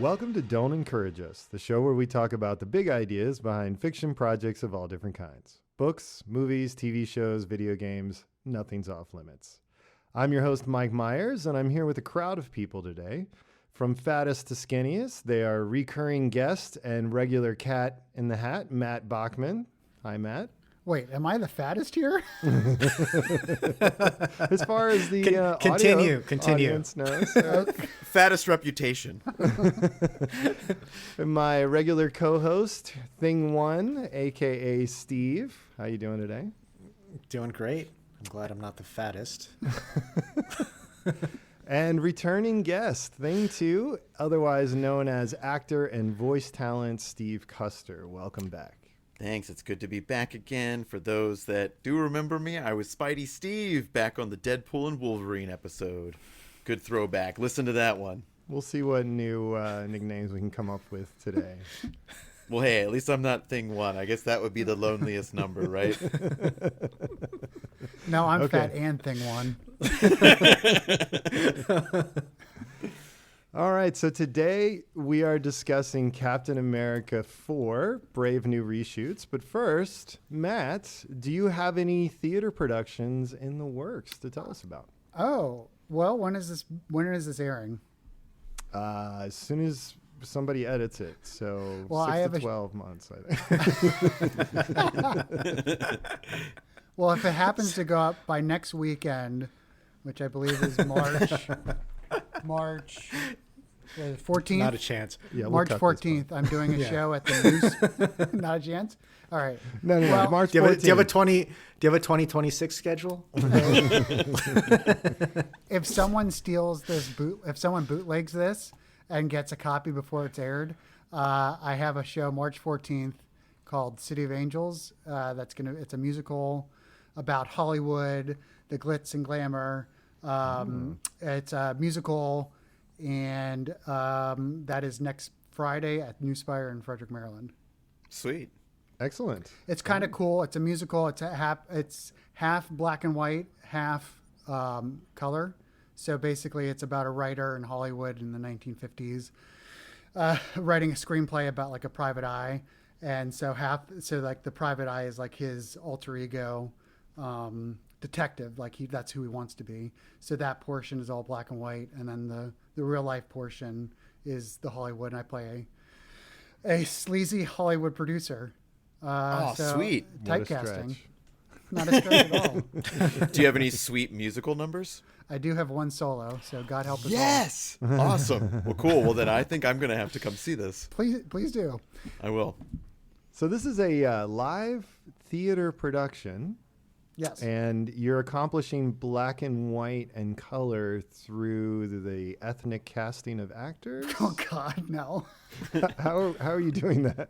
Welcome to Don't Encourage Us, the show where we talk about the big ideas behind fiction projects of all different kinds. Books, movies, TV shows, video games, nothing's off limits. I'm your host, Mike Myers, and I'm here with a crowd of people today. From fattest to skinniest, they are recurring guest and regular cat in the hat, Matt Bachman. Hi, Matt. Wait, am I the fattest here? As far as the continue. audience knows. Fattest reputation. My regular co-host, Thing One, a.k.a. Steve. How you doing today? Doing great. I'm glad I'm not the fattest. And returning guest, Thing Two, otherwise known as actor and voice talent, Steve Custer. Welcome back. Thanks. It's good to be back again. For those that do remember me, I was Spidey Steve back on the Deadpool and Wolverine episode. Good throwback. Listen to that one. We'll see what new nicknames we can come up with today. Well, hey, at least I'm not Thing One. I guess that would be the loneliest number, right? No, I'm fat and Thing One. All right, so today we are discussing Captain America 4, Brave New Reshoots. But first, Matt, do you have any theater productions in the works to tell us about? Oh, well, when is this airing? As soon as somebody edits it, so well, 6 to 12 months, I think. Well, if it happens to go up by next weekend, which I believe is March 14th. Not a chance. Yeah, March 14th. I'm doing a show at the News. Not a chance. All right. No, Well, March Do you 14th. have a 2026 schedule? If someone steals this if someone bootlegs this and gets a copy before it's aired, I have a show March 14th called City of Angels. It's a musical about Hollywood, the glitz and glamour. It's a musical, and that is next Friday at New Spire in Frederick, Maryland. Sweet. Excellent. It's kind of cool. It's a musical. It's half black and white, half color. So basically, it's about a writer in Hollywood in the 1950s writing a screenplay about like a private eye, and so like the private eye is like his alter ego. Detective, that's who he wants to be. So that portion is all black and white, and then the real life portion is the Hollywood, and I play a sleazy Hollywood producer. Sweet. What a Typecasting. stretch. Not a stretch at all. Do you have any sweet musical numbers? I do have one solo, so God help us Yes. Awesome. Well, cool. Well, then I think I'm going to have to come see this. all. Please do. I will. So this is a live theater production. Yes. And you're accomplishing black and white and color through the ethnic casting of actors? Oh God, no. How are you doing that?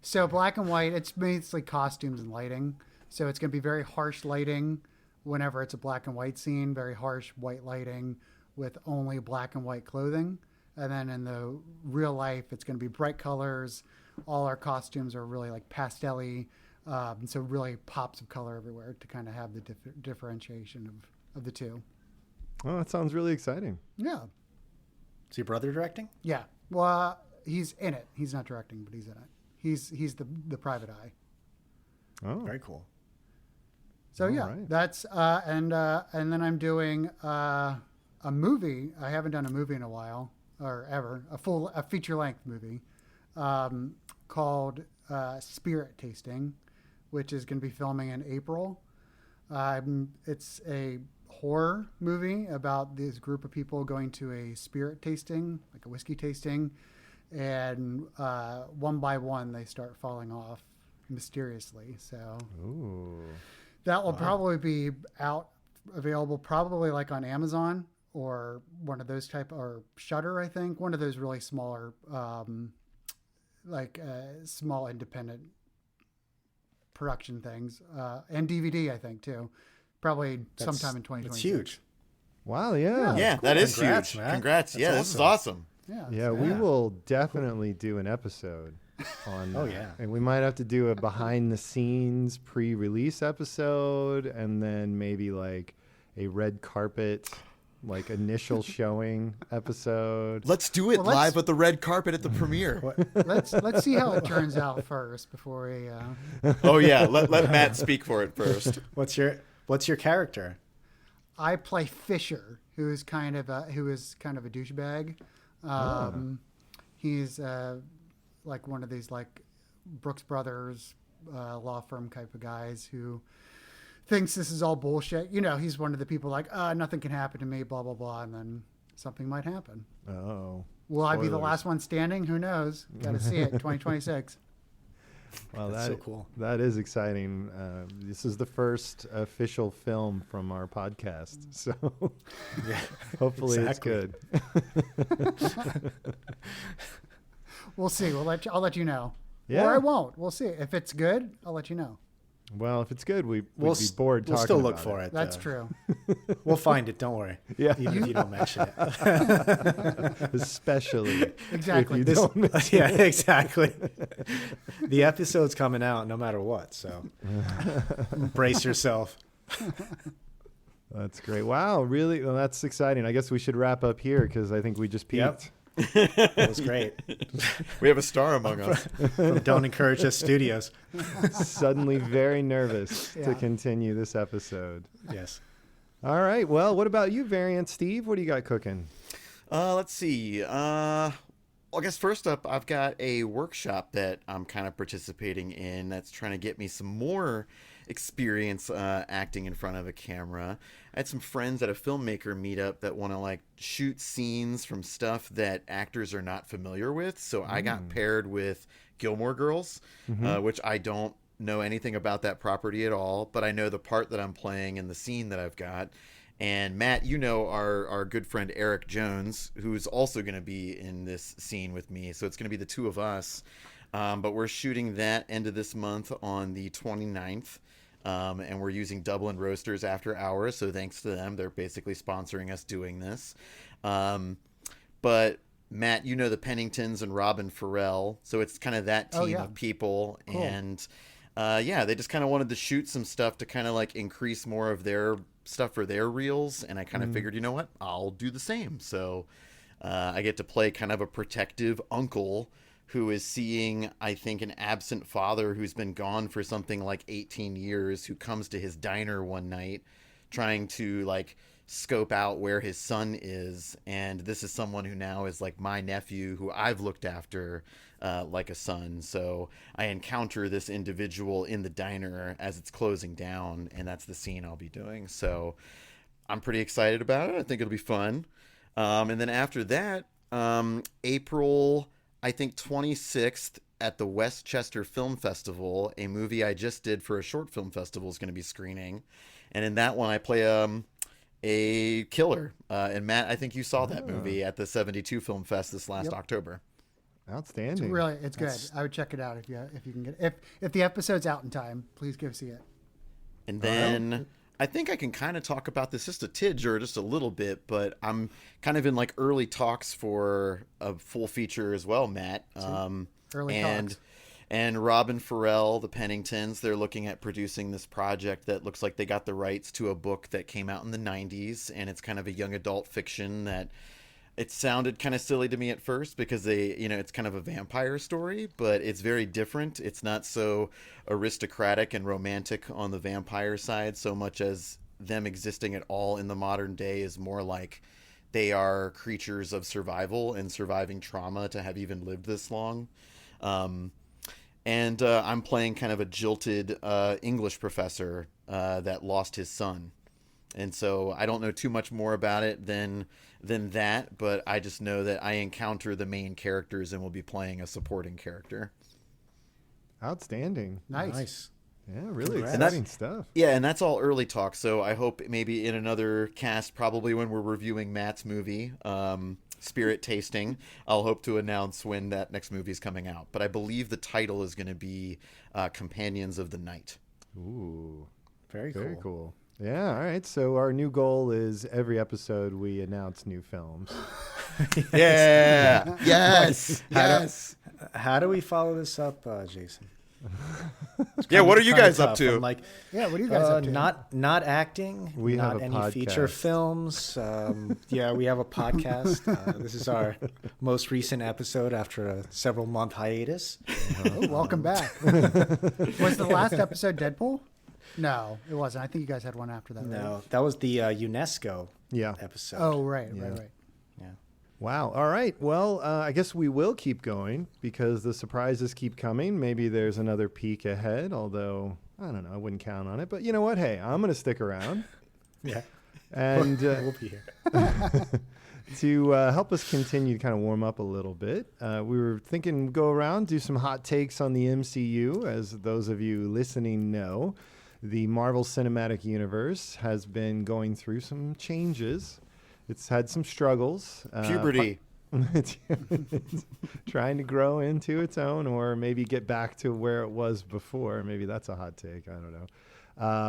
So black and white, it's basically costumes and lighting. So it's going to be very harsh lighting whenever it's a black and white scene, very harsh white lighting with only black and white clothing. And then in the real life, it's going to be bright colors. All our costumes are really like pastel-y. So really pops of color everywhere to kind of have the differentiation of the two. Oh, that sounds really exciting. Yeah. Is your brother directing? Yeah. Well, he's in it. He's not directing, but he's in it. He's the private eye. Oh, Very cool. So All yeah, right. that's and then I'm doing a movie. I haven't done a movie in a while or ever. A feature length movie called Spirit Tasting, which is going to be filming in April. It's a horror movie about this group of people going to a spirit tasting, like a whiskey tasting, and one by one they start falling off mysteriously. So Ooh. that will probably be available probably like on Amazon or one of those or Shudder, I think, one of those really smaller small independent production things, and DVD, I think, too. Probably sometime in 2026. That's huge. Wow, yeah. Yeah, that is Congrats, huge. man. Congrats. That's Yeah, this is awesome. Yeah, we will definitely do an episode on Oh, that. yeah. And we might have to do a behind the scenes pre-release episode and then maybe like a red carpet like initial showing episode? Let's do it Well, let's- live at the red carpet at the premiere. Let's see how it turns out first before we. Oh yeah, let Matt speak for it first. What's your character? I play Fisher, who is kind of a douchebag. He's like one of these like Brooks Brothers law firm type of guys who thinks this is all bullshit. You know, he's one of the people like, nothing can happen to me, blah blah blah, and then something might happen. Oh, Will I be the spoilers. last one standing? Who knows? Got to see it. 2026. Well, That's so cool. That is exciting. This is the first official film from our podcast, so Yeah, hopefully exactly. it's good. We'll see. I'll let you know. Yeah. Or I won't. We'll see. If it's good, I'll let you know. Well, if it's good, we'd We'll be bored We'll talking still look about for it. That's true. We'll find it. Don't worry. Yeah. Even if you don't mention it. Especially Exactly. if you don't mention Yeah, exactly. The episode's coming out no matter what, so brace yourself. That's great. Wow, really? Well, that's exciting. I guess we should wrap up here because I think we just Yep. peaked. It was great. We have a star among us. From Don't Encourage Us Studios. Suddenly very nervous to Yeah. continue this episode. Yes. All right. Well, what about you, Variant Steve? What do you got cooking? Let's see. Well, I guess first up, I've got a workshop that I'm kind of participating in that's trying to get me some more experience acting in front of a camera. I had some friends at a filmmaker meetup that want to like shoot scenes from stuff that actors are not familiar with. So I got paired with Gilmore Girls, which I don't know anything about that property at all, but I know the part that I'm playing and the scene that I've got. And Matt, you know our good friend Eric Jones, who's also going to be in this scene with me. So it's going to be the two of us. But we're shooting that end of this month on the 29th. And we're using Dublin Roasters After Hours. So thanks to them, they're basically sponsoring us doing this. But Matt, you know the Penningtons and Robin Farrell. So it's kind of that team of people. Cool. And yeah, they just kind of wanted to shoot some stuff to kind of like increase more of their stuff for their reels. And I kind of figured, you know what, I'll do the same. So I get to play kind of a protective uncle who is seeing, I think, an absent father who's been gone for something like 18 years, who comes to his diner one night trying to like scope out where his son is. And this is someone who now is like my nephew who I've looked after like a son. So I encounter this individual in the diner as it's closing down, and that's the scene I'll be doing. So I'm pretty excited about it. I think it'll be fun. And then after that, April, I think 26th at the Westchester Film Festival, a movie I just did for a short film festival is going to be screening. And in that one, I play a killer. And Matt, I think you saw that movie at the 72 Film Fest this last October. Outstanding. It's good. I would check it out if you can get if the episode's out in time. Please go see it. And then I think I can kind of talk about this just a tidge or just a little bit, but I'm kind of in like early talks for a full feature as well, Matt. Early talks. And Robin Farrell, the Penningtons, they're looking at producing this project that looks like they got the rights to a book that came out in the 90s, and it's kind of a young adult fiction that it sounded kind of silly to me at first because it's kind of a vampire story, but it's very different. It's not so aristocratic and romantic on the vampire side so much as them existing at all in the modern day is more like they are creatures of survival and surviving trauma to have even lived this long. And I'm playing kind of a jilted English professor that lost his son. And so I don't know too much more about it than that, but I just know that I encounter the main characters and will be playing a supporting character. Outstanding. Nice. Yeah, really Congrats. exciting stuff. Yeah, and that's all early talk, so I hope maybe in another cast, probably when we're reviewing Matt's movie, Spirit Tasting, I'll hope to announce when that next movie is coming out. But I believe the title is going to be Companions of the Night. Ooh, Very very cool. cool. Yeah, all right. So our new goal is every episode we announce new films. Yeah. Yes. How do we follow this up, Jason? Yeah, what are you guys up tough. to? I'm like, Yeah, what are you guys up to? not acting. We not have a any feature podcast. films. Yeah, we have a podcast. This is our most recent episode after a several-month hiatus. Oh, welcome back. Was the last episode Deadpool? No, it wasn't. I think you guys had one after that. Right? No, that was the UNESCO Yeah. episode. Oh, right. Yeah. Yeah. Wow. All right. Well, I guess we will keep going because the surprises keep coming. Maybe there's another peek ahead, although I don't know. I wouldn't count on it. But you know what? Hey, I'm going to stick around. Yeah. And We'll be here. to help us continue to kind of warm up a little bit, we were thinking go around, do some hot takes on the MCU. As those of you listening know, the Marvel Cinematic Universe has been going through some changes. It's had some struggles. Puberty. It's trying to grow into its own, or maybe get back to where it was before. Maybe that's a hot take. I don't know.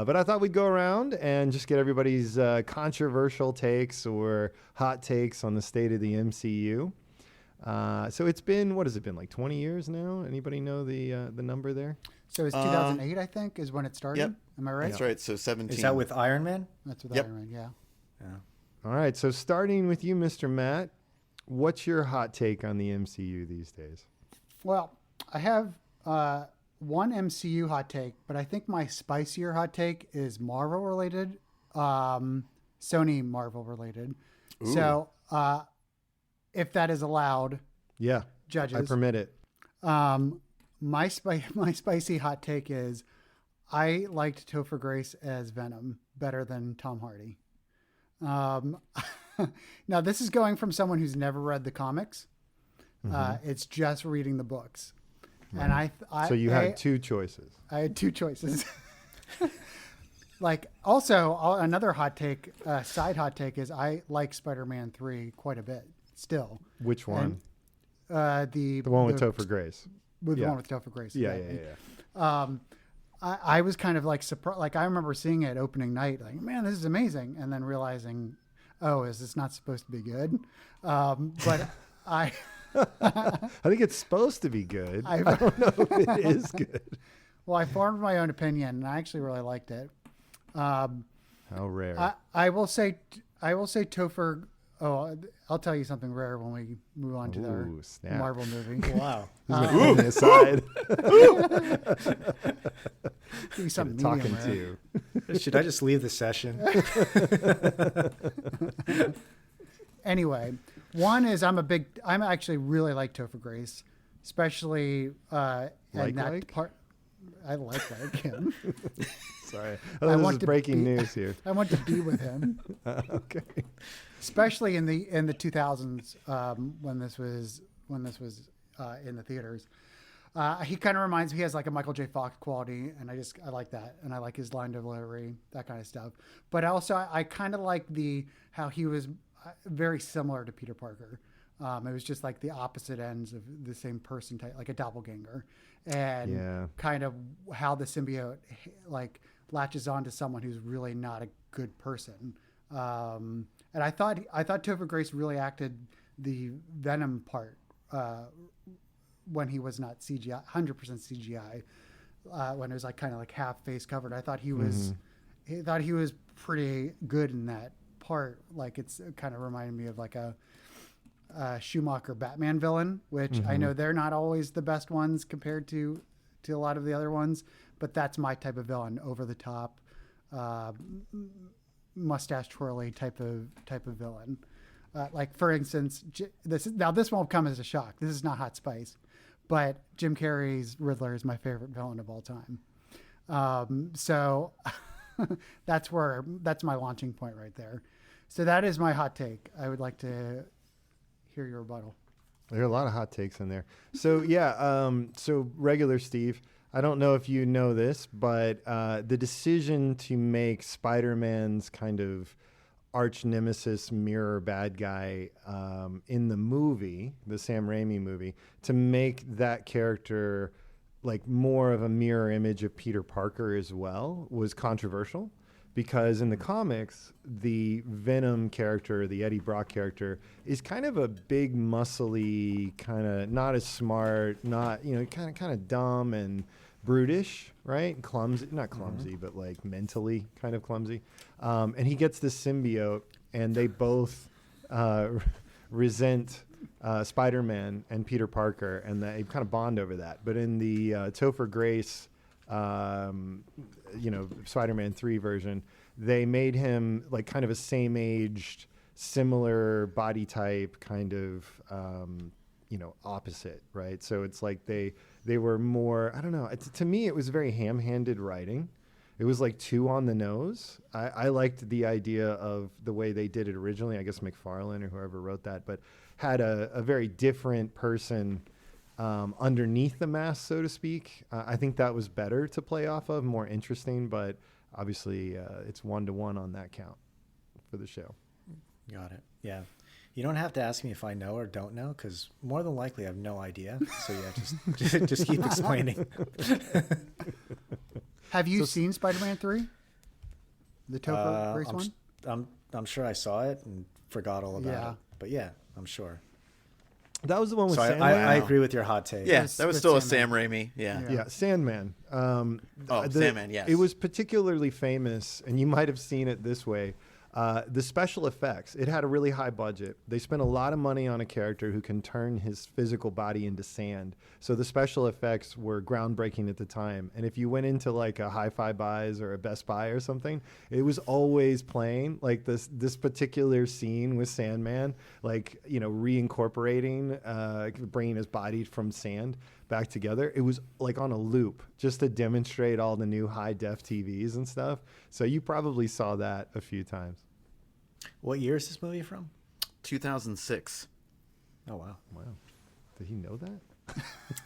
But I thought we'd go around and just get everybody's controversial takes or hot takes on the state of the MCU. So it's been, what has it been, like 20 years now? Anybody know the number there? So it's 2008, I think, is when it started. Yep. Am I right? That's right. So 17. Is that with Iron Man? That's with Yep. Iron Man, yeah. Yeah. All right. So starting with you, Mr. Matt, what's your hot take on the MCU these days? Well, I have one MCU hot take, but I think my spicier hot take is Marvel related, Sony Marvel related. Ooh. So if that is allowed, Yeah, judges. I permit it. My spicy hot take is I liked Topher Grace as Venom better than Tom Hardy. Now, this is going from someone who's never read the comics. It's just reading the books. And I So you had two choices. I had two choices. Like, also, another hot take, side hot take is I like Spider-Man 3 quite a bit still. Which one? The The one with Topher Grace. With Yeah. the one with Topher Grace. Yeah. I was kind of like surprised. Like, I remember seeing it opening night, like, man, this is amazing. And then realizing, oh, is this not supposed to be good? But I think it's supposed to be good. I don't know if it is good. Well, I formed my own opinion, and I actually really liked it. How rare. I will say Topher. Oh, I'll tell you something rare when we move on to our Ooh, snap. Marvel movie. Wow. On the aside. Give you something Talking medium rare. to. Should I just leave the session? Anyway, one is I'm actually really like Topher Grace, especially in that part. I like him. Sorry. I This want is to breaking be- news here. I want to be with him, Okay. especially in the 2000s when this was in the theaters. He kind of reminds me. He has like a Michael J. Fox quality, and I like that, and I like his line delivery, that kind of stuff. But also, I kind of like how he was very similar to Peter Parker. It was just like the opposite ends of the same person type, like a doppelganger, and Yeah. kind of how the symbiote like latches on to someone who's really not a good person. And I thought Topher Grace really acted the Venom part when he was not CGI, 100% CGI, when it was like kind of like half face covered. I thought he was, pretty good in that part. Like it kind of reminded me of like a Schumacher Batman villain, which I know they're not always the best ones compared to a lot of the other ones, but that's my type of villain, over the top, mustache twirly type of villain. Like for instance, this won't come as a shock. This is not hot spice, but Jim Carrey's Riddler is my favorite villain of all time. So that's my launching point right there. So that is my hot take. I would like to hear your rebuttal. There are a lot of hot takes in there. So yeah, so regular Steve, I don't know if you know this, but the decision to make Spider-Man's kind of arch nemesis mirror bad guy in the movie, the Sam Raimi movie, to make that character like more of a mirror image of Peter Parker as well was controversial. because in the comics, the Venom character, the Eddie Brock character, is kind of a big, muscly, kind of not as smart, not, kind of dumb and brutish, right? Clumsy, not clumsy, but like mentally kind of clumsy. And he gets this symbiote, and they both resent Spider-Man and Peter Parker, and they kind of bond over that. But in the Topher Grace, Spider-Man 3 version, they made him like kind of a same-aged, similar body type, kind of, opposite, right? So it's like they were more, I don't know. To me, it was very ham-handed writing. It was like too on the nose. I liked the idea of the way they did it originally. I guess McFarlane or whoever wrote that, but had a very different person underneath the mask, so to speak. I think that was better to play off of, more interesting, but obviously it's 1-to-1 on that count for the show. Got it. Yeah. You don't have to ask me if I know or don't know, because more than likely I have no idea. So yeah, just keep explaining. Have you seen Spider-Man 3? The Topher Grace one? I'm sure I saw it and forgot all about it. But yeah, I'm sure. That was the one with So Sandman. I agree with your hot take. Yeah, Yes, that was with still a Sandman. Sam Raimi. Yeah. Yeah, Sandman. Sandman, yes. It was particularly famous, and you might have seen it this way. The special effects, it had a really high budget. They spent a lot of money on a character who can turn his physical body into sand. So the special effects were groundbreaking at the time. And if you went into like a Hi-Fi Buys or a Best Buy or something, it was always playing like this particular scene with Sandman, like, reincorporating, bringing his body from sand back together. It was like on a loop just to demonstrate all the new high def TVs and stuff. So you probably saw that a few times. What year is this movie from? 2006. Oh, wow. Wow. Did he know that?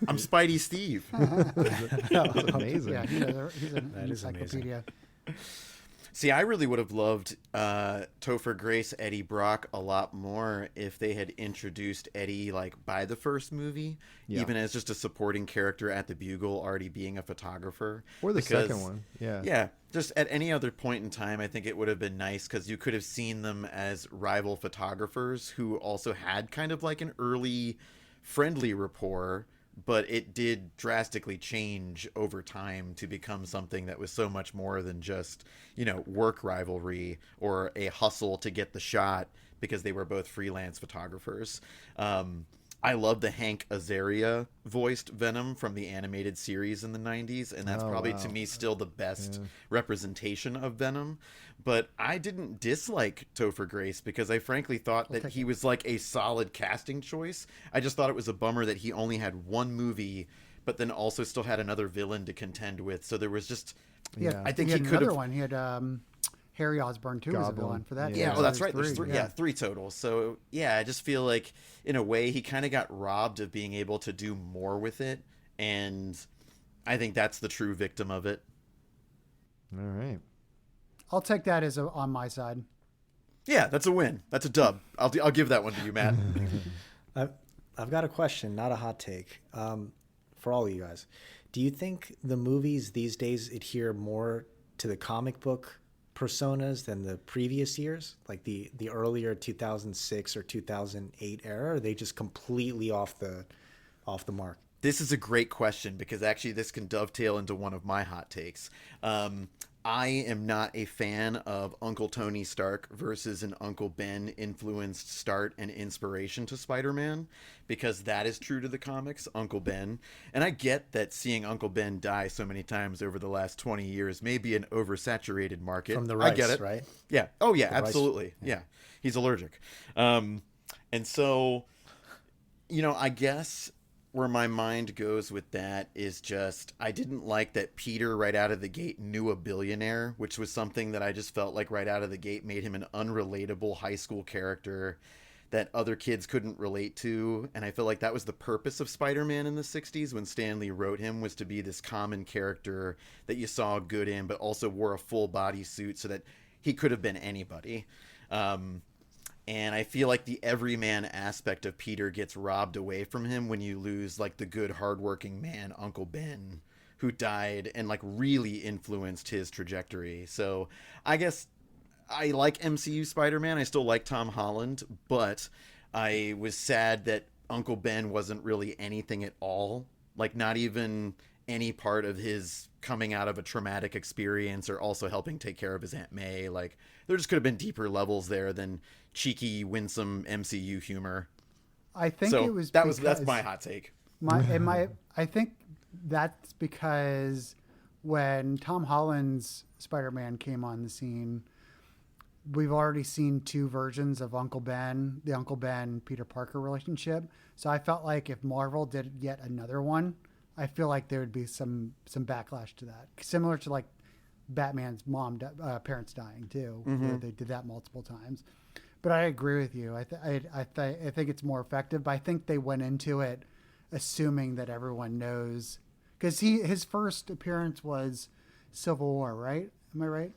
I'm Spidey Steve. That's amazing. Yeah, he's an That is encyclopedia. See, I really would have loved Topher Grace, Eddie Brock a lot more if they had introduced Eddie like by the first movie, even as just a supporting character at the Bugle, already being a photographer. Or the second one. Yeah. Yeah, just at any other point in time, I think it would have been nice because you could have seen them as rival photographers who also had kind of like an early friendly rapport. But it did drastically change over time to become something that was so much more than just, work rivalry or a hustle to get the shot because they were both freelance photographers. I love the Hank Azaria voiced Venom from the animated series in the 90s, and that's to me still the best representation of Venom. But I didn't dislike Topher Grace because I frankly thought that he was like a solid casting choice. I just thought it was a bummer that he only had one movie, but then also still had another villain to contend with. So there was just, I think he had could another have. one. He had Harry Osborn too as a villain for that. Yeah, too. that's There's right. There's three. Yeah, three total. So yeah, I just feel like in a way he kind of got robbed of being able to do more with it, and I think that's the true victim of it. All right. I'll take that as on my side. Yeah, that's a win. That's a dub. I'll give that one to you, Matt. I've got a question, not a hot take, for all of you guys. Do you think the movies these days adhere more to the comic book personas than the previous years, like the earlier 2006 or 2008 era? Or are they just completely off the mark? This is a great question because actually this can dovetail into one of my hot takes. I am not a fan of Uncle Tony Stark versus an Uncle Ben influenced start and inspiration to Spider-Man, because that is true to the comics, Uncle Ben. And I get that seeing Uncle Ben die so many times over the last 20 years may be an oversaturated market. From the rice, I get it. right? Yeah. Oh, yeah, The absolutely. rice. Yeah. He's allergic. And so, I guess where my mind goes with that is just, I didn't like that Peter right out of the gate knew a billionaire, which was something that I just felt like right out of the gate made him an unrelatable high school character that other kids couldn't relate to. And I feel like that was the purpose of Spider-Man in the 60s when Stan Lee wrote him, was to be this common character that you saw good in, but also wore a full body suit so that he could have been anybody. And I feel like the everyman aspect of Peter gets robbed away from him when you lose like the good hardworking man Uncle Ben who died and like really influenced his trajectory. So I guess I like MCU Spider-Man. I still like Tom Holland, but I was sad that Uncle Ben wasn't really anything at all. Like, not even any part of his coming out of a traumatic experience or also helping take care of his Aunt May. Like, there just could have been deeper levels there than cheeky, winsome MCU humor. I think So it was that's my hot take. I think that's because when Tom Holland's Spider-Man came on the scene, we've already seen two versions of Uncle Ben, the Uncle Ben Peter Parker relationship. So I felt like if Marvel did yet another one, I feel like there would be some backlash to that, similar to like Batman's parents dying too, where they did that multiple times. But I agree with you. I think it's more effective. But I think they went into it assuming that everyone knows, because his first appearance was Civil War, right? Am I right?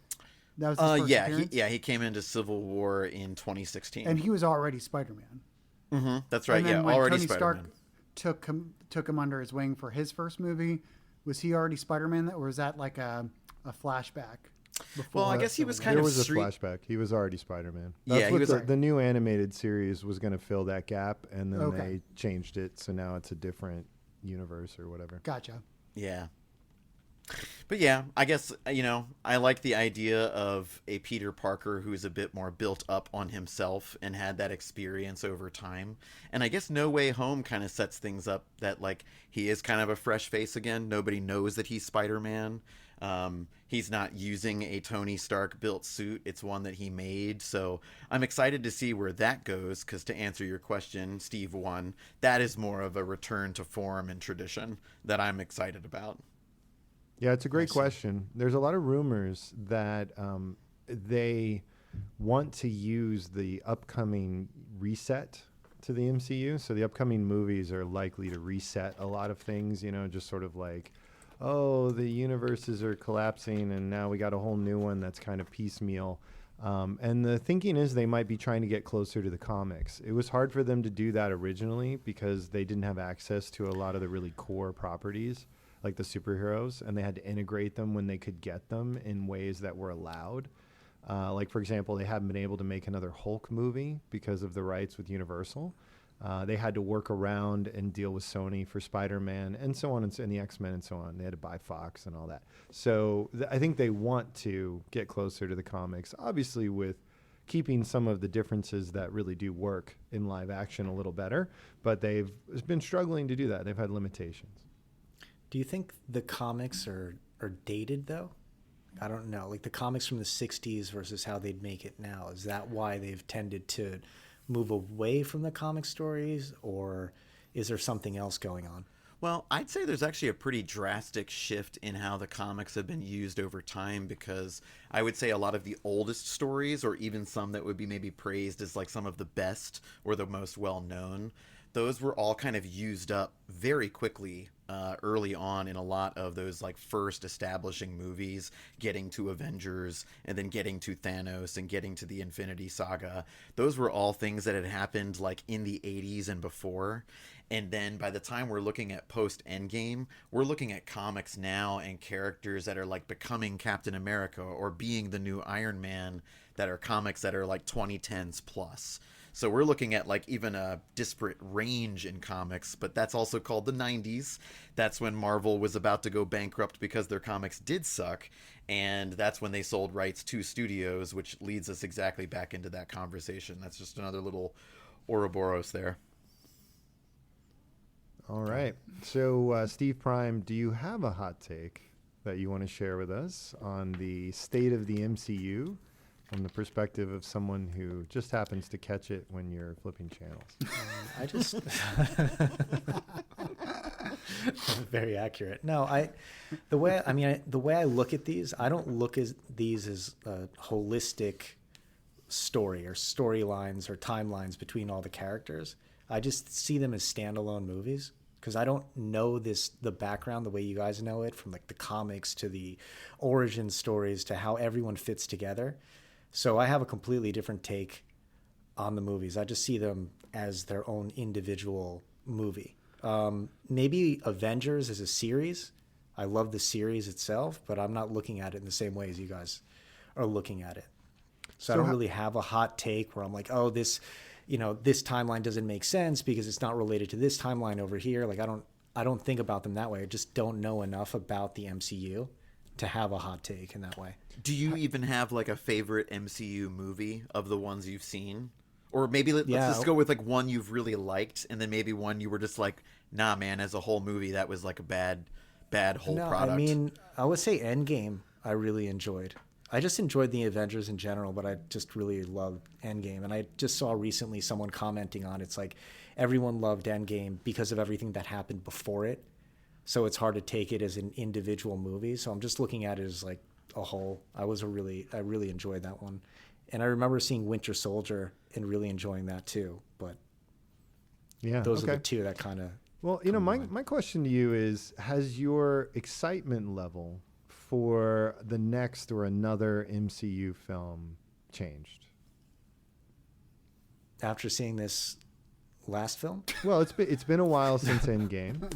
That was his first appearance? He came into Civil War in 2016, and he was already Spider-Man. That's right. And then Yeah, when already Tony Spider-Man. Stark took him under his wing for his first movie, was he already Spider-Man? Or was that like a flashback? Well, I guess he was kind There of was a street. flashback. He was already Spider-Man. Yeah, That's he what was- the new animated series was going to fill that gap, and then Okay. they changed it, so now it's a different universe or whatever. Gotcha. Yeah. But yeah, I guess, I like the idea of a Peter Parker who's a bit more built up on himself and had that experience over time. And I guess No Way Home kind of sets things up that, like, he is kind of a fresh face again. Nobody knows that he's Spider-Man. He's not using a Tony Stark built suit. It's one that he made. So I'm excited to see where that goes, because to answer your question, Steve 1, that is more of a return to form and tradition that I'm excited about. Yeah, it's a great question. There's a lot of rumors that they want to use the upcoming reset to the MCU. So the upcoming movies are likely to reset a lot of things, just sort of like, oh, the universes are collapsing and now we got a whole new one that's kind of piecemeal. And the thinking is they might be trying to get closer to the comics. It was hard for them to do that originally because they didn't have access to a lot of the really core properties, like the superheroes, and they had to integrate them when they could get them in ways that were allowed. Like, for example, they haven't been able to make another Hulk movie because of the rights with Universal. They had to work around and deal with Sony for Spider-Man and so on, and the X-Men and so on. They had to buy Fox and all that. So I think they want to get closer to the comics, obviously with keeping some of the differences that really do work in live action a little better, but they've been struggling to do that. They've had limitations. Do you think the comics are dated though? I don't know. Like the comics from the 60s versus how they'd make it now. Is that why they've tended to move away from the comic stories, or is there something else going on? Well, I'd say there's actually a pretty drastic shift in how the comics have been used over time, because I would say a lot of the oldest stories, or even some that would be maybe praised as like some of the best or the most well-known, those were all kind of used up very quickly early on in a lot of those like first establishing movies, getting to Avengers and then getting to Thanos and getting to the Infinity Saga. Those were all things that had happened like in the 80s and before. And then by the time we're looking at post Endgame, we're looking at comics now and characters that are like becoming Captain America or being the new Iron Man, that are comics that are like 2010s plus. So we're looking at like even a disparate range in comics, but that's also called the 90s. That's when Marvel was about to go bankrupt because their comics did suck. And that's when they sold rights to studios, which leads us exactly back into that conversation. That's just another little Ouroboros there. All right. So, Steve Prime, do you have a hot take that you want to share with us on the state of the MCU from the perspective of someone who just happens to catch it when you're flipping channels? I just very accurate. No, the way I look at these, I don't look at these as a holistic story or storylines or timelines between all the characters. I just see them as standalone movies, because I don't know the background the way you guys know it, from like the comics to the origin stories to how everyone fits together. So I have a completely different take on the movies. I just see them as their own individual movie. Maybe Avengers as a series, I love the series itself, but I'm not looking at it in the same way as you guys are looking at it. So I don't really have a hot take where I'm like, oh, this timeline doesn't make sense because it's not related to this timeline over here. Like I don't think about them that way. I just don't know enough about the MCU to have a hot take in that way. Do you even have like a favorite MCU movie of the ones you've seen? Or maybe let's just go with like one you've really liked, and then maybe one you were just like, nah, man, as a whole movie, that was like a bad whole product. I mean, I would say Endgame I really enjoyed. I just enjoyed the Avengers in general, but I just really loved Endgame. And I just saw recently someone commenting on it's like everyone loved Endgame because of everything that happened before it. So it's hard to take it as an individual movie. So I'm just looking at it as like a whole. I really enjoyed that one. And I remember seeing Winter Soldier and really enjoying that too. But yeah, those are the two that kind of. Well, my question to you is, has your excitement level for the next or another MCU film changed? After seeing this last film? Well, it's been a while since Endgame,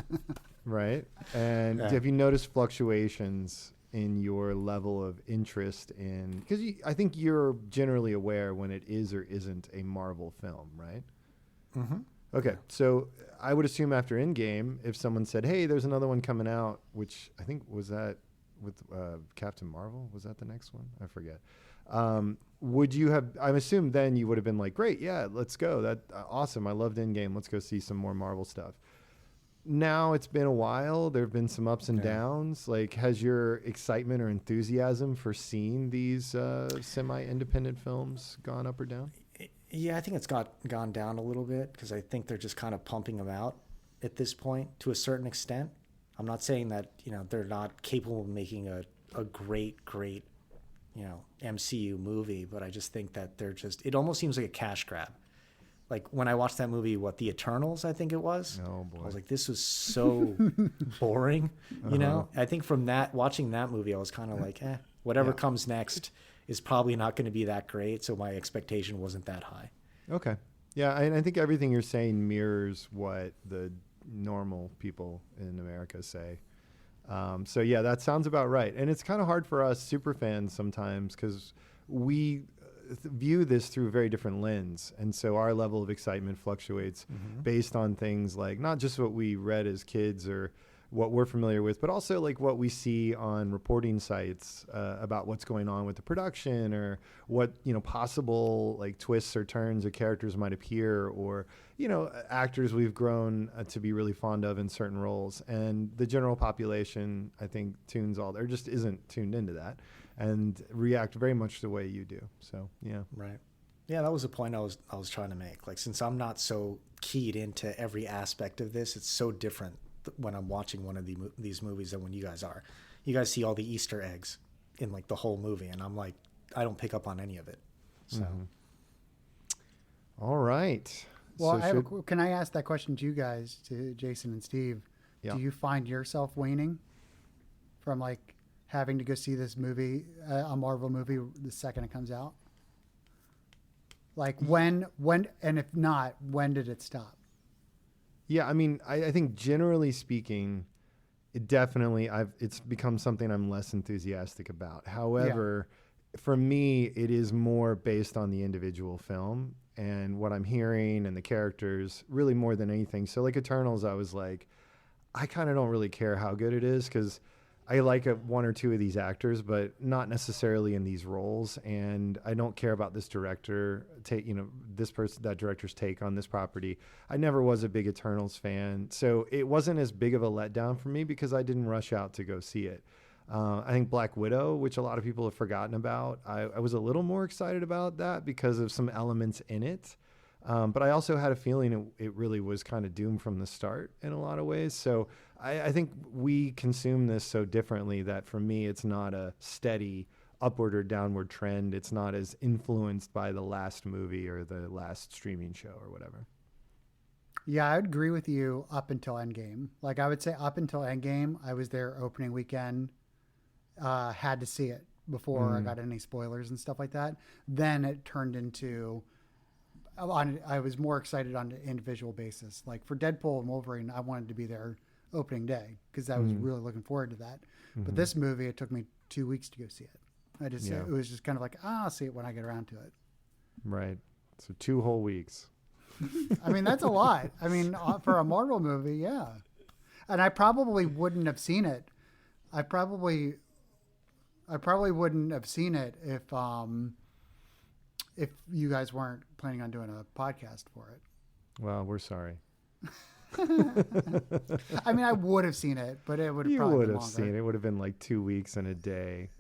right? And have you noticed fluctuations in your level of interest in, because I think you're generally aware when it is or isn't a Marvel film, right? Mm-hmm. Okay, so I would assume after Endgame, if someone said, hey, there's another one coming out, which I think was that with Captain Marvel? Was that the next one? I forget. Would you have, I'm assuming then you would have been like, great, yeah, let's go. That awesome. I loved Endgame. Let's go see some more Marvel stuff. Now it's been a while. There have been some ups and downs. Like, has your excitement or enthusiasm for seeing these semi-independent films gone up or down? Yeah, I think it's gone down a little bit because I think they're just kind of pumping them out at this point to a certain extent. I'm not saying that, they're not capable of making a great, MCU movie, but I just think that it almost seems like a cash grab. Like when I watched that movie, The Eternals, I think it was. Oh boy. I was like, this was so boring, I think from watching that movie, I was kind of like, whatever comes next is probably not going to be that great. So my expectation wasn't that high. Okay. Yeah. And I think everything you're saying mirrors what the normal people in America say. So yeah, that sounds about right. And it's kind of hard for us super fans sometimes because we view this through a very different lens. And so our level of excitement fluctuates based on things like not just what we read as kids or what we're familiar with, but also like what we see on reporting sites about what's going on with the production or what, possible like twists or turns or characters might appear or, actors we've grown to be really fond of in certain roles. And the general population, I think, just isn't tuned into that and react very much the way you do. So, yeah. Right. Yeah, that was the point I was trying to make. Like, since I'm not so keyed into every aspect of this, it's so different when I'm watching one of these movies than when you guys are. You guys see all the Easter eggs in like the whole movie, and I'm like, I don't pick up on any of it. So, all right. Well, can I ask that question to you guys, to Jason and Steve? Yeah. Do you find yourself waning from like having to go see this movie, a Marvel movie, the second it comes out? Like when, and if not, when did it stop? Yeah, I mean, I think generally speaking, it's become something I'm less enthusiastic about. However, for me, it is more based on the individual film and what I'm hearing and the characters really more than anything. So like Eternals, I was like, I kind of don't really care how good it is because I like one or two of these actors, but not necessarily in these roles. And I don't care about this director, that director's take on this property. I never was a big Eternals fan. So it wasn't as big of a letdown for me because I didn't rush out to go see it. I think Black Widow, which a lot of people have forgotten about, I was a little more excited about that because of some elements in it. But I also had a feeling it really was kind of doomed from the start in a lot of ways. So I think we consume this so differently that for me, it's not a steady upward or downward trend. It's not as influenced by the last movie or the last streaming show or whatever. Yeah, I would agree with you up until Endgame. Like I would say up until Endgame, I was there opening weekend, had to see it before I got any spoilers and stuff like that. Then it turned into... I was more excited on an individual basis. Like for Deadpool and Wolverine, I wanted to be there opening day because I was really looking forward to that. But this movie, it took me 2 weeks to go see it. It was just kind of like, I'll see it when I get around to it. Right. So 2 whole weeks. I mean, that's a lot. I mean, for a Marvel movie, yeah. And I probably wouldn't have seen it. I probably wouldn't have seen it if you guys weren't planning on doing a podcast for it. Well, we're sorry. I mean, I would have seen it, but it would have You probably would been have longer. seen it. It would have been like 2 weeks and a day.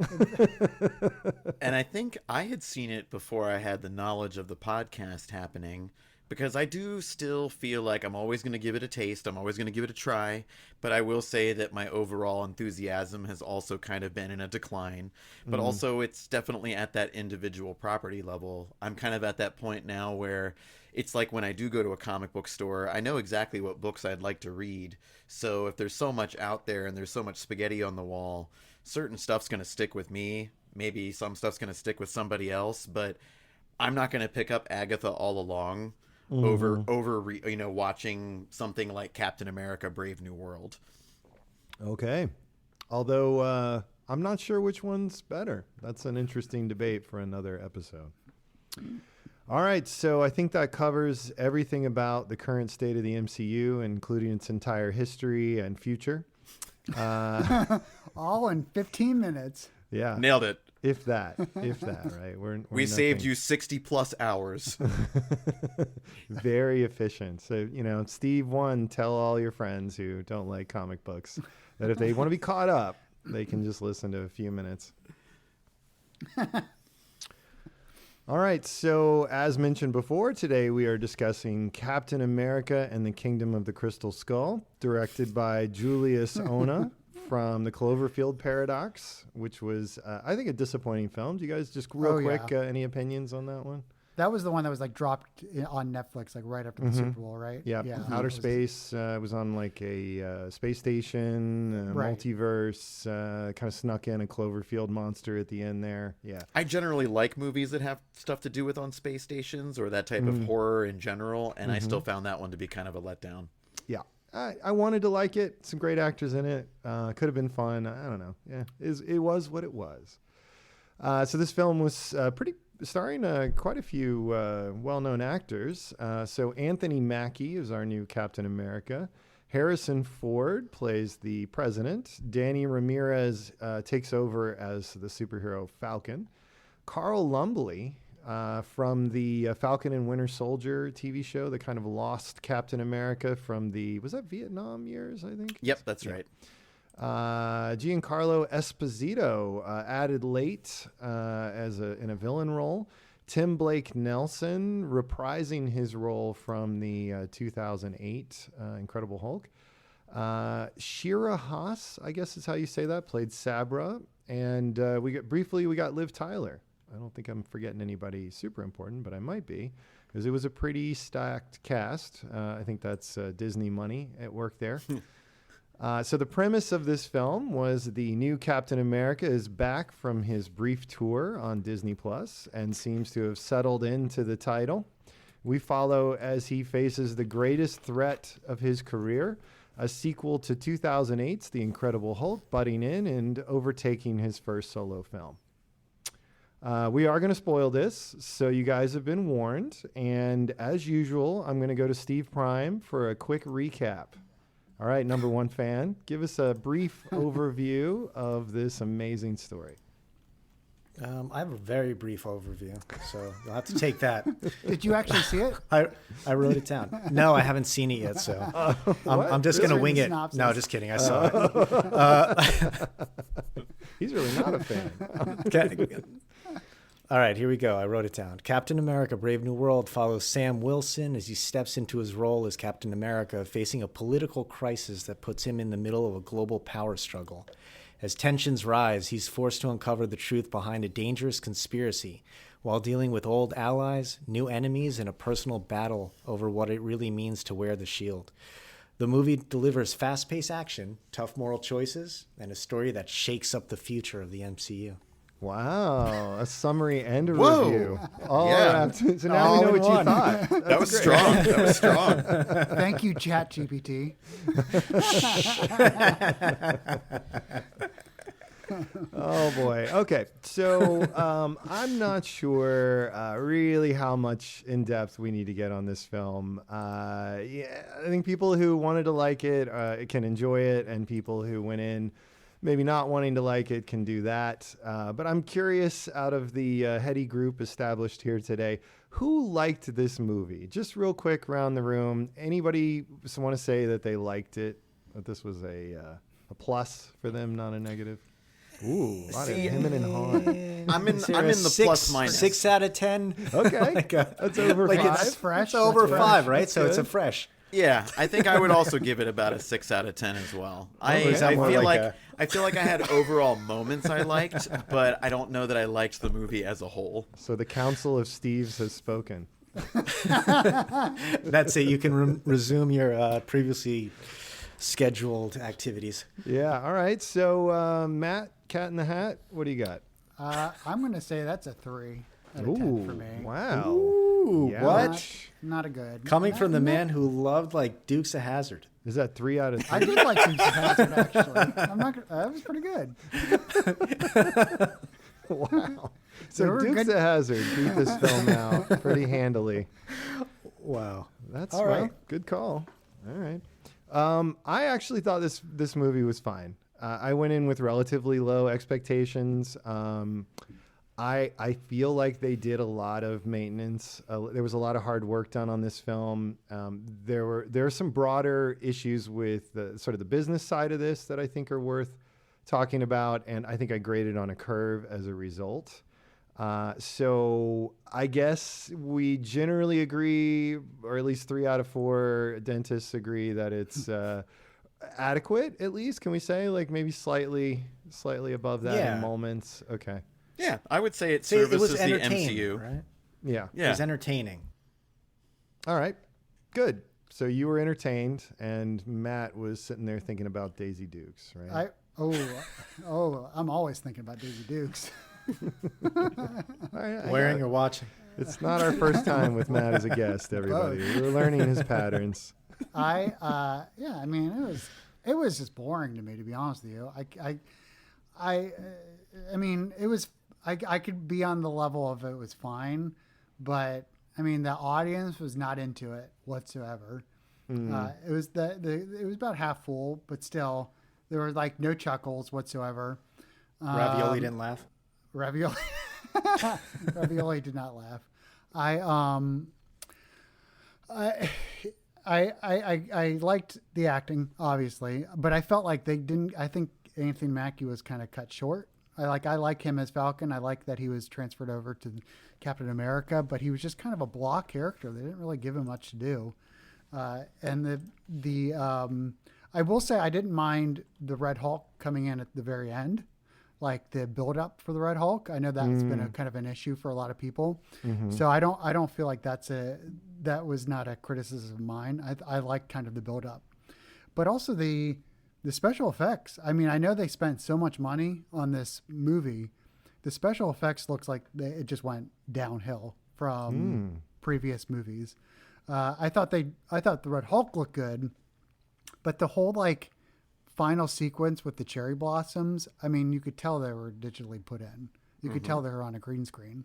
And I think I had seen it before I had the knowledge of the podcast happening, because I do still feel like I'm always going to give it a taste. I'm always going to give it a try. But I will say that my overall enthusiasm has also kind of been in a decline. But also it's definitely at that individual property level. I'm kind of at that point now where it's like when I do go to a comic book store, I know exactly what books I'd like to read. So if there's so much out there and there's so much spaghetti on the wall, certain stuff's going to stick with me. Maybe some stuff's going to stick with somebody else, but I'm not going to pick up Agatha All Along over watching something like Captain America Brave New World. Okay. Although I'm not sure which one's better. That's an interesting debate for another episode. All right, so I think that covers everything about the current state of the MCU, including its entire history and future. All in 15 minutes. Yeah. Nailed it. If that, right? We saved you 60 plus hours. Very efficient. So, Steve 1, tell all your friends who don't like comic books that if they want to be caught up, they can just listen to a few minutes. All right. So as mentioned before, today we are discussing Captain America and the Kingdom of the Crystal Skull, directed by Julius Ona. From the Cloverfield Paradox, which was, I think, a disappointing film. Do you guys just real quick, any opinions on that one? That was the one that was like dropped on Netflix like right after the Super Bowl, right? Yeah. Outer Space was on like a space station, Right. multiverse, kind of snuck in a Cloverfield monster at the end there. Yeah. I generally like movies that have stuff to do with on space stations or that type of horror in general, and I still found that one to be kind of a letdown. Yeah. I wanted to like it. Some great actors in it. Could have been fun. I don't know. Yeah, it was what it was. So this film was starring quite a few well-known actors. So Anthony Mackie is our new Captain America. Harrison Ford plays the president. Danny Ramirez takes over as the superhero Falcon. Carl Lumbly from the Falcon and Winter Soldier TV show, the kind of lost Captain America from was that Vietnam years, I think? Yep, that's right. Giancarlo Esposito added late in a villain role. Tim Blake Nelson reprising his role from the 2008 Incredible Hulk. Shira Haas, I guess is how you say that, played Sabra. And we got Liv Tyler. I don't think I'm forgetting anybody super important, but I might be, because it was a pretty stacked cast. I think that's Disney money at work there. So the premise of this film was the new Captain America is back from his brief tour on Disney Plus and seems to have settled into the title. We follow as he faces the greatest threat of his career, a sequel to 2008's The Incredible Hulk, butting in and overtaking his first solo film. We are going to spoil this, so you guys have been warned. And as usual, I'm going to go to Steve Prime for a quick recap. All right, number one fan, give us a brief overview of this amazing story. I have a very brief overview, so you'll have to take that. Did you actually see it? I wrote it down. No, I haven't seen it yet, so I'm just going to wing it. Synopsis. No, just kidding. I saw it. He's really not a fan. Okay. All right, here we go. I wrote it down. Captain America Brave New World follows Sam Wilson as he steps into his role as Captain America, facing a political crisis that puts him in the middle of a global power struggle. As tensions rise, he's forced to uncover the truth behind a dangerous conspiracy while dealing with old allies, new enemies, and a personal battle over what it really means to wear the shield. The movie delivers fast-paced action, tough moral choices, and a story that shakes up the future of the MCU. Wow, a summary and a Whoa. review. All Yeah. wrapped. So now All we know in what you one. thought. That was strong. That was strong. Thank you, ChatGPT. Oh boy. Okay. So I'm not sure really how much in depth we need to get on this film. Yeah, I think people who wanted to like it can enjoy it, and people who went in maybe not wanting to like it can do that. But I'm curious, out of the heady group established here today, who liked this movie? Just real quick around the room. Anybody want to say that they liked it? That this was a plus for them, not a negative? Ooh, a lot of hemming and hawing. I'm in the six, plus minus. 6 out of 10. Okay, That's over like five. That's fresh. It's over That's 5, fresh. right? That's So it's a good. fresh. Yeah, I think I would also give it about a 6 out of 10 as well. I is that more feel like like I feel like I had overall moments I liked, but I don't know that I liked the movie as a whole. So the Council of Steves has spoken. That's it. You can resume your previously scheduled activities. Yeah. All right. So Matt, Cat in the Hat, what do you got? I'm going to say that's a 3 out of 10 for me. Wow. Ooh, Yeah. what? Not a good. Coming Not- from the not- man who loved like Dukes of Hazzard. Is that 3 out of 10? I did like Dukes of Hazzard, actually. I'm not. That was pretty good. Wow. They So were Dukes good. of Hazzard beat this film out pretty handily. Wow. That's All right. good call. All right. I actually thought this movie was fine. I went in with relatively low expectations. I feel like they did a lot of maintenance. There was a lot of hard work done on this film. There are some broader issues with the sort of the business side of this that I think are worth talking about, and I think I graded on a curve as a result. So I guess we generally agree, or at least 3 out of 4 dentists agree that it's adequate. At least, can we say, like, maybe slightly above that Yeah. in moments? Okay. Yeah, I would say it See, it was services the entertaining, MCU. right? Yeah. It Yeah. was entertaining. All right. Good. So you were entertained, and Matt was sitting there thinking about Daisy Dukes, right? I'm always thinking about Daisy Dukes. All right, Wearing or watching. It's not our first time with Matt as a guest, everybody. We're learning his patterns. I mean, it was just boring to me, to be honest with you. I mean, it was. I could be on the level of it was fine, but I mean, the audience was not into it whatsoever. It was it was about half full, but still, there were like no chuckles whatsoever. Ravioli didn't laugh. Ravioli. Ravioli did not laugh. I liked the acting, obviously, but I felt like they didn't. I think Anthony Mackie was kind of cut short. I like him as Falcon. I like that he was transferred over to Captain America, but he was just kind of a blah character. They didn't really give him much to do. And I will say I didn't mind the Red Hulk coming in at the very end, like the build up for the Red Hulk. I know that's been a kind of an issue for a lot of people. So I don't feel like that was not a criticism of mine. I like kind of the build up, but also the special effects. I mean, I know they spent so much money on this movie. The special effects looks like it just went downhill from previous movies. I thought the Red Hulk looked good, but the whole like final sequence with the cherry blossoms, I mean, you could tell they were digitally put in. You could tell they were on a green screen.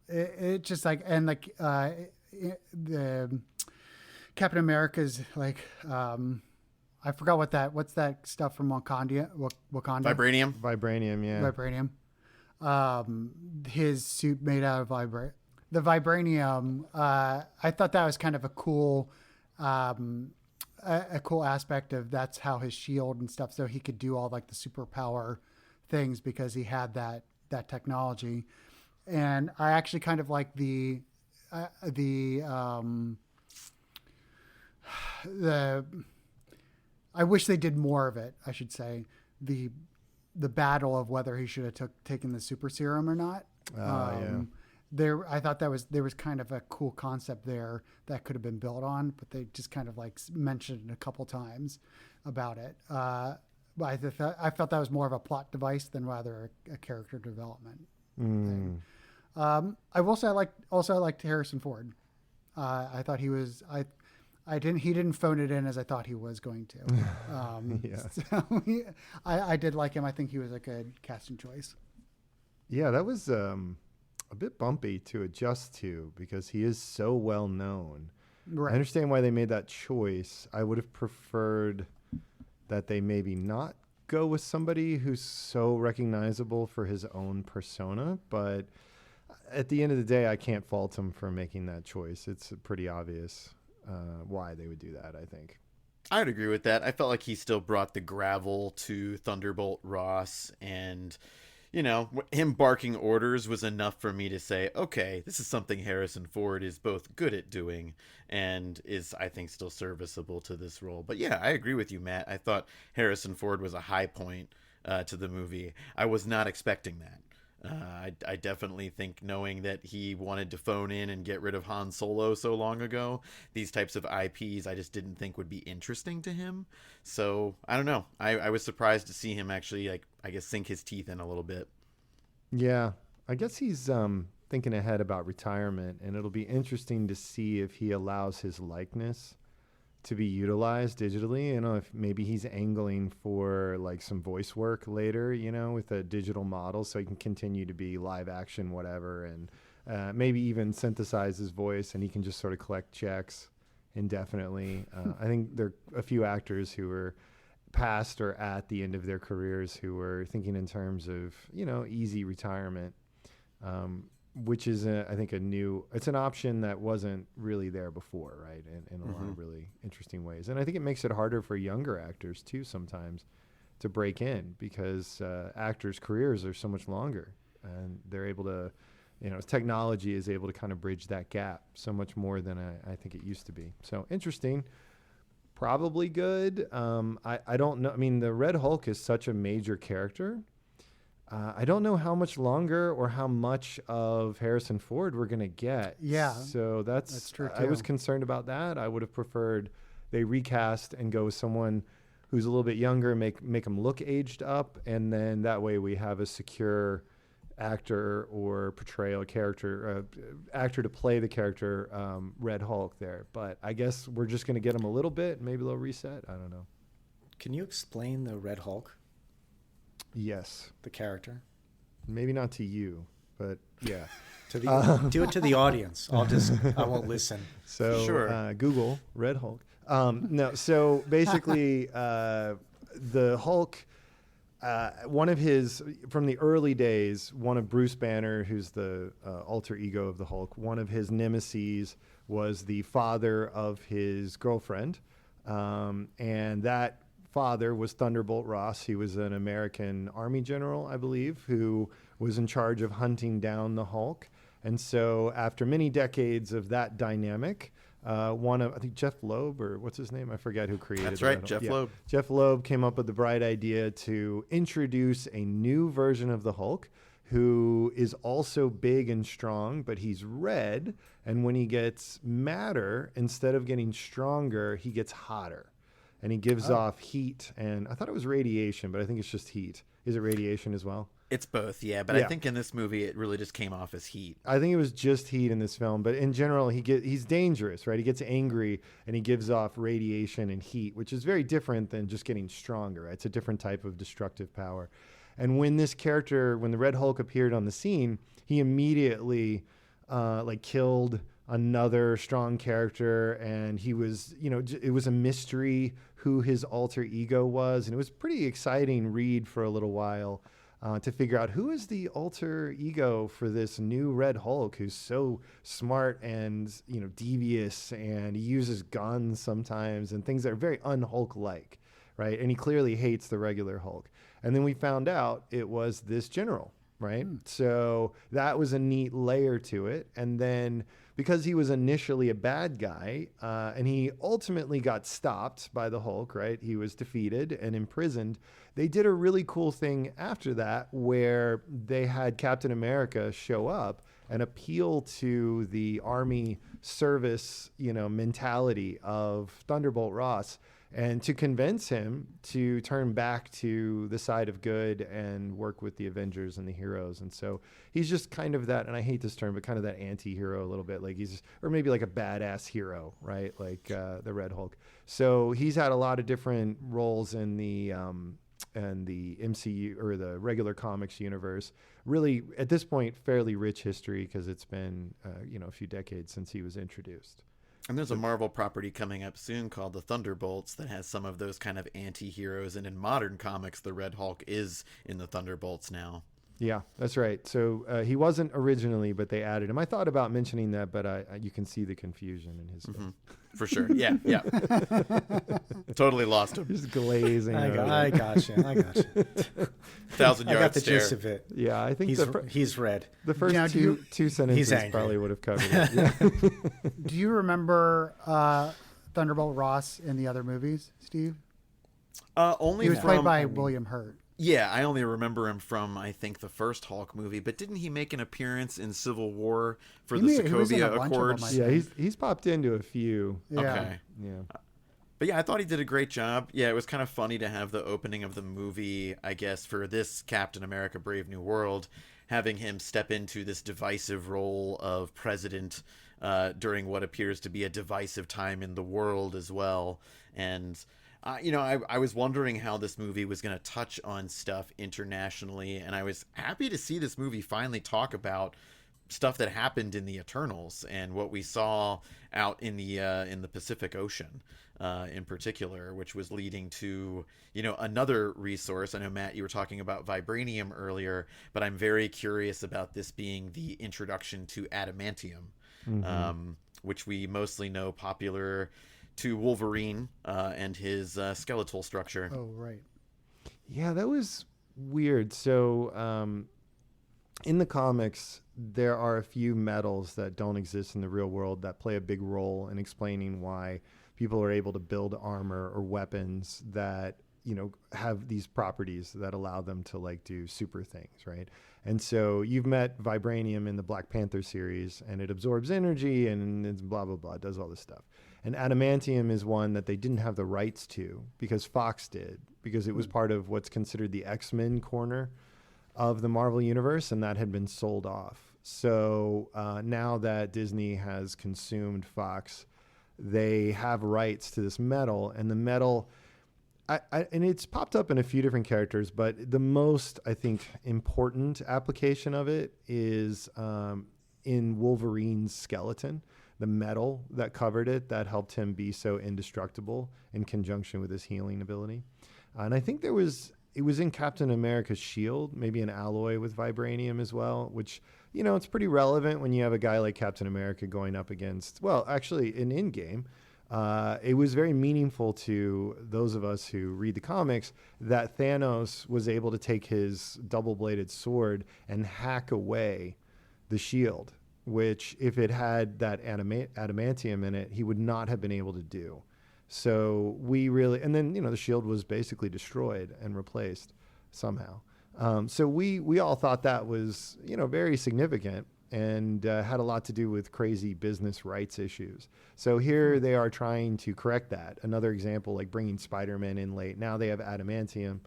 It just like, and like the Captain America's like, I forgot what's that stuff from Wakanda? Vibranium. Vibranium, yeah. Vibranium. His suit made out of the vibranium. I thought that was kind of a cool aspect of that's how his shield and stuff, so he could do all like the superpower things because he had that technology. And I actually kind of like the I wish they did more of it, I should say. The battle of whether he should have taken the super serum or not. I thought there was kind of a cool concept there that could have been built on, but they just kind of like mentioned it a couple times about it. but I felt that was more of a plot device than rather a character development thing. I will say I liked Harrison Ford. I thought he was he didn't phone it in as I thought he was going to. So I did like him. I think he was a good casting choice. Yeah, that was a bit bumpy to adjust to because he is so well known. Right. I understand why they made that choice. I would have preferred that they maybe not go with somebody who's so recognizable for his own persona, but at the end of the day, I can't fault him for making that choice. It's pretty obvious why they would do that, I think. I would agree with that. I felt like he still brought the gravel to Thunderbolt Ross, and him barking orders was enough for me to say, okay, this is something Harrison Ford is both good at doing and is, I think, still serviceable to this role. But yeah, I agree with you, Matt. I thought Harrison Ford was a high point to the movie. I was not expecting that. I definitely think, knowing that he wanted to phone in and get rid of Han Solo so long ago, these types of IPs I just didn't think would be interesting to him. So I don't know. I was surprised to see him actually, I guess, sink his teeth in a little bit. Yeah, I guess he's thinking ahead about retirement, and it'll be interesting to see if he allows his likeness to be utilized digitally. If maybe he's angling for like some voice work later, with a digital model, so he can continue to be live action, whatever, and maybe even synthesize his voice, and he can just sort of collect checks indefinitely. I think there are a few actors who are past or at the end of their careers who were thinking in terms of, easy retirement, which is, I think, it's an option that wasn't really there before, right? In a lot of really interesting ways. And I think it makes it harder for younger actors too sometimes to break in, because actors' careers are so much longer, and they're able to, technology is able to kind of bridge that gap so much more than I think it used to be. So interesting. Probably good. I don't know. I mean, the Red Hulk is such a major character. I don't know how much longer or how much of Harrison Ford we're going to get. Yeah. So that's true, I was too. concerned about that. I would have preferred they recast and go with someone who's a little bit younger, make him look aged up, and then that way we have a secure actor or actor to play the character Red Hulk there. But I guess we're just going to get him a little bit. Maybe they'll reset. I don't know. Can you explain the Red Hulk, Yes. the character? Maybe not to you, but yeah. Do it to the audience. I won't listen. So Sure. Google Red Hulk. No, so basically the Hulk, from the early days, one of Bruce Banner, who's the alter ego of the Hulk, one of his nemeses was the father of his girlfriend. And that father was Thunderbolt Ross. He was an American Army general, I believe, who was in charge of hunting down the Hulk. And so after many decades of that dynamic, I think Jeff Loeb, or what's his name? I forget who created it. That's right, Jeff Loeb. Jeff Loeb came up with the bright idea to introduce a new version of the Hulk who is also big and strong, but he's red. And when he gets madder, instead of getting stronger, he gets hotter. And he gives off heat. And I thought it was radiation, but I think it's just heat. Is it radiation as well? It's both, yeah. But I think in this movie, it really just came off as heat. I think it was just heat in this film, but in general, he's dangerous, right? He gets angry and he gives off radiation and heat, which is very different than just getting stronger. Right? It's a different type of destructive power. And when the Red Hulk appeared on the scene, he immediately killed another strong character, and he was, it was a mystery who his alter ego was, and it was a pretty exciting read for a little while. To figure out who is the alter ego for this new Red Hulk, who's so smart and devious, and he uses guns sometimes and things that are very un-Hulk-like, right? And he clearly hates the regular Hulk. And then we found out it was this general, right? So that was a neat layer to it. And then because he was initially a bad guy, and he ultimately got stopped by the Hulk, right? He was defeated and imprisoned. They did a really cool thing after that where they had Captain America show up and appeal to the army service, mentality of Thunderbolt Ross. and to convince him to turn back to the side of good and work with the Avengers and the heroes. And so he's just kind of that, and I hate this term, but kind of that anti-hero a little bit, like or maybe like a badass hero, right? Like the Red Hulk. So he's had a lot of different roles in the MCU or the regular comics universe. Really, at this point, fairly rich history because it's been a few decades since he was introduced. And there's a Marvel property coming up soon called the Thunderbolts that has some of those kind of anti-heroes. And in modern comics, the Red Hulk is in the Thunderbolts now. Yeah, that's right. So he wasn't originally, but they added him. I thought about mentioning that, but you can see the confusion in his face. For sure. Yeah. Totally lost him. Just glazing. I got you. 1,000 yard I got the stare. gist of it. Yeah, I think he's red. The first two sentences probably would have covered it. Yeah. Do you remember Thunderbolt Ross in the other movies, Steve? Only he was played by William Hurt. Yeah, I only remember him from, I think, the first Hulk movie. But didn't he make an appearance in Civil War for the Sokovia Accords? Yeah, he's popped into a few. Yeah. Okay. Yeah. But yeah, I thought he did a great job. Yeah, it was kind of funny to have the opening of the movie, I guess, for this Captain America Brave New World, having him step into this divisive role of president during what appears to be a divisive time in the world as well. And I was wondering how this movie was going to touch on stuff internationally, and I was happy to see this movie finally talk about stuff that happened in the Eternals and what we saw out in the Pacific Ocean, in particular, which was leading to another resource. I know, Matt, you were talking about vibranium earlier, but I'm very curious about this being the introduction to adamantium, which we mostly know popular to Wolverine and his skeletal structure. Oh, right. Yeah, that was weird. So in the comics, there are a few metals that don't exist in the real world that play a big role in explaining why people are able to build armor or weapons that have these properties that allow them to do super things, right? And so you've met vibranium in the Black Panther series, and it absorbs energy and it's blah, blah, blah, it does all this stuff. And adamantium is one that they didn't have the rights to because Fox did, because it was part of what's considered the X-Men corner of the Marvel Universe, and that had been sold off. So now that Disney has consumed Fox, they have rights to this metal, and the metal... and it's popped up in a few different characters, but the most, I think, important application of it is in Wolverine's skeleton, the metal that covered it that helped him be so indestructible in conjunction with his healing ability. And I think it was in Captain America's shield, maybe an alloy with vibranium as well, which, it's pretty relevant when you have a guy like Captain America going up against, well, actually in Endgame. It was very meaningful to those of us who read the comics that Thanos was able to take his double-bladed sword and hack away the shield, which if it had that adamantium in it, he would not have been able to do. So and then, the shield was basically destroyed and replaced somehow. So we all thought that was, very significant. And had a lot to do with crazy business rights issues. So here they are trying to correct that. Another example, like bringing Spider-Man in late. Now they have adamantium.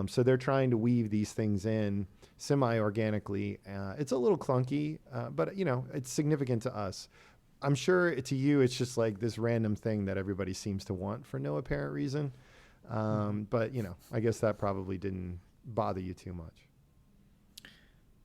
So they're trying to weave these things in semi-organically. It's a little clunky, but, it's significant to us. I'm sure to you it's just like this random thing that everybody seems to want for no apparent reason. But, I guess that probably didn't bother you too much.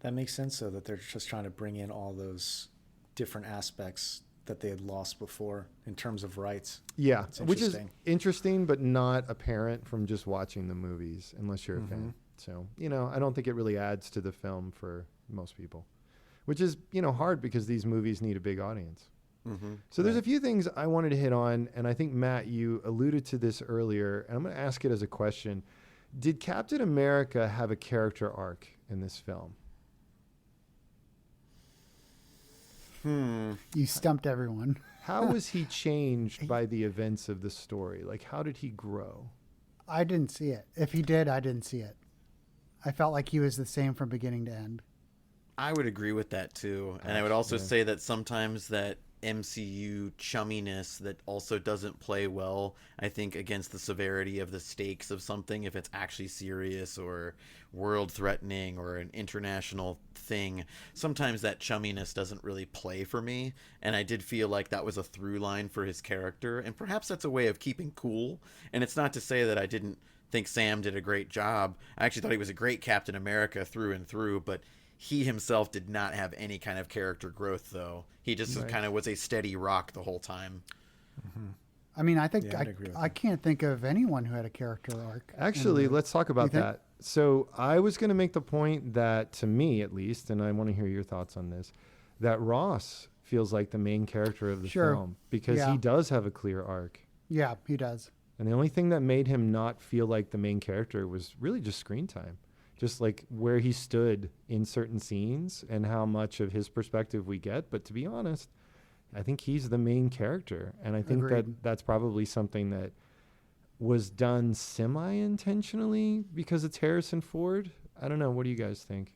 That makes sense, though, that they're just trying to bring in all those different aspects that they had lost before in terms of rights. Yeah, which is interesting, but not apparent from just watching the movies, unless you're a fan. So, I don't think it really adds to the film for most people, which is, hard because these movies need a big audience. So there's a few things I wanted to hit on, and I think, Matt, you alluded to this earlier, and I'm going to ask it as a question. Did Captain America have a character arc in this film? You stumped everyone. How was he changed by the events of the story? Like, how did he grow? I didn't see it. If he did, I didn't see it. I felt like he was the same from beginning to end. I would agree with that too. And I would also say that sometimes that MCU chumminess that also doesn't play well, I think, against the severity of the stakes of something. If it's actually serious or world threatening or an international thing, sometimes that chumminess doesn't really play for me. And I did feel like that was a through line for his character. And perhaps that's a way of keeping cool. And it's not to say that I didn't think Sam did a great job. I actually thought he was a great Captain America through and through, but he himself did not have any kind of character growth, though. He just kind of was a steady rock the whole time. Mm-hmm. I mean, I think Yeah, I can't think of anyone who had a character arc. Actually, let's talk about that. So I was going to make the point that, to me at least, and I want to hear your thoughts on this, that Ross feels like the main character of the film because he does have a clear arc. Yeah, he does. And the only thing that made him not feel like the main character was really just screen time. Just like where he stood in certain scenes and how much of his perspective we get. But to be honest, I think he's the main character. And I think that's probably something that was done semi-intentionally because it's Harrison Ford. I don't know. What do you guys think?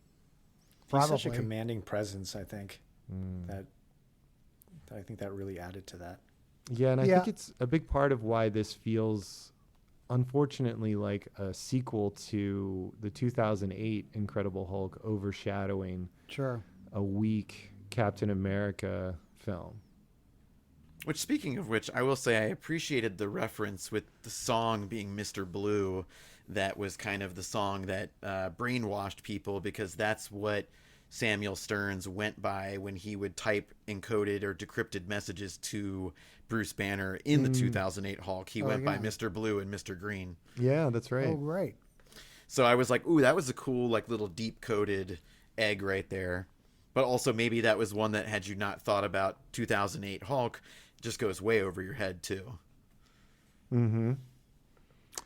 He's such a commanding presence, I think. I think that really added to that. Yeah, and I think it's a big part of why this feels, unfortunately, like a sequel to the 2008 Incredible Hulk overshadowing a weak Captain America film. Which, speaking of which, I will say I appreciated the reference with the song being Mr. Blue. That was kind of the song that brainwashed people, because that's what Samuel Stearns went by when he would type encoded or decrypted messages to Bruce Banner in the 2008 Hulk. He went by Mr. Blue and Mr. Green. Yeah, that's right. Oh, right. So I was like, ooh, that was a cool, like, little deep-coded egg right there. But also maybe that was one that, had you not thought about 2008 Hulk, just goes way over your head, too. Mm-hmm.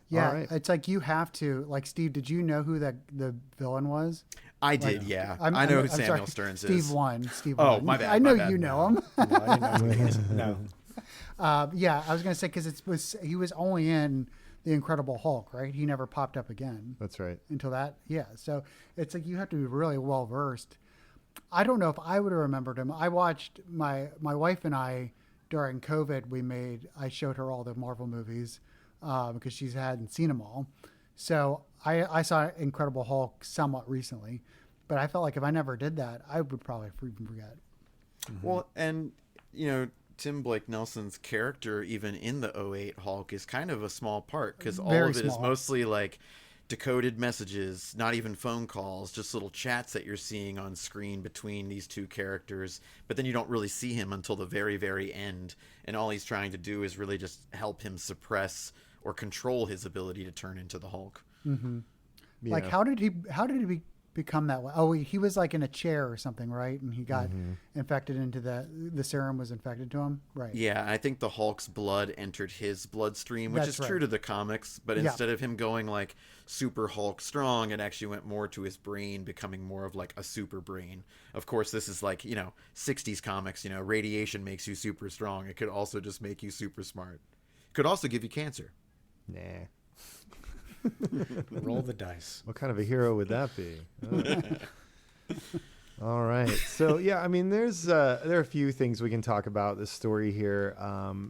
Yeah, it's like you have to, like, Steve, did you know who the villain was? I did, yeah. I know who Samuel Stearns is. Steve Oh, won. my bad. I know my bad. you know him. No, I didn't know his name. No. Yeah, I was going to say, because he was only in The Incredible Hulk, right? He never popped up again. That's right. Until that, yeah. So it's like you have to be really well versed. I don't know if I would have remembered him. I watched my wife and I, during COVID, I showed her all the Marvel movies because she hadn't seen them all. So I saw Incredible Hulk somewhat recently, but I felt like if I never did that, I would probably even forget. Mm-hmm. Well, and, you know, Tim Blake Nelson's character, even in the '08 Hulk, is kind of a small part, because all of it is mostly like decoded messages, not even phone calls, just little chats that you're seeing on screen between these two characters. But then you don't really see him until the very, very end. And all he's trying to do is really just help him suppress or control his ability to turn into the Hulk. Mm-hmm. Yeah. Like, how did he become that way? Oh, he was like in a chair or something, right? And he got infected into the serum was infected to him, right? Yeah, I think the Hulk's blood entered his bloodstream, which is true to the comics, but instead of him going like super Hulk strong, it actually went more to his brain becoming more of like a super brain. Of course, this is like, 60s comics, radiation makes you super strong. It could also just make you super smart. It could also give you cancer. Nah. Roll the dice. What kind of a hero would that be? All right. So, yeah, I mean, there are a few things we can talk about this story here.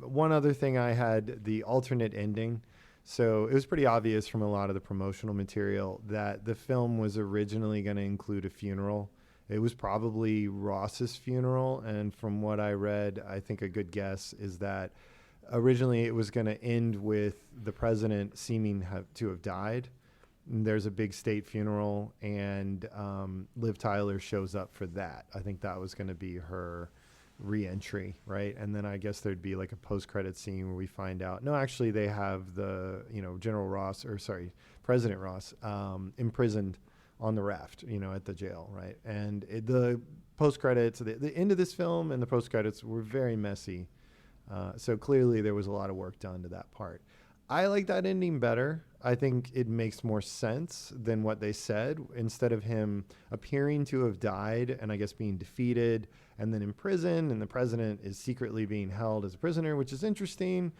One other thing, I had the alternate ending. So it was pretty obvious from a lot of the promotional material that the film was originally going to include a funeral. It was probably Ross's funeral. And from what I read, I think a good guess is that originally it was going to end with the president seeming to have died. And there's a big state funeral, and Liv Tyler shows up for that. I think that was going to be her re-entry, right? And then I guess there'd be like a post-credit scene where we find out, no, actually they have the, President Ross imprisoned on the raft, at the jail, right? And the post-credits, the end of this film and the post-credits were very messy. So clearly there was a lot of work done to that part. I like that ending better. I think it makes more sense than what they said. Instead of him appearing to have died and I guess being defeated and then in prison, and the president is secretly being held as a prisoner, which is interesting.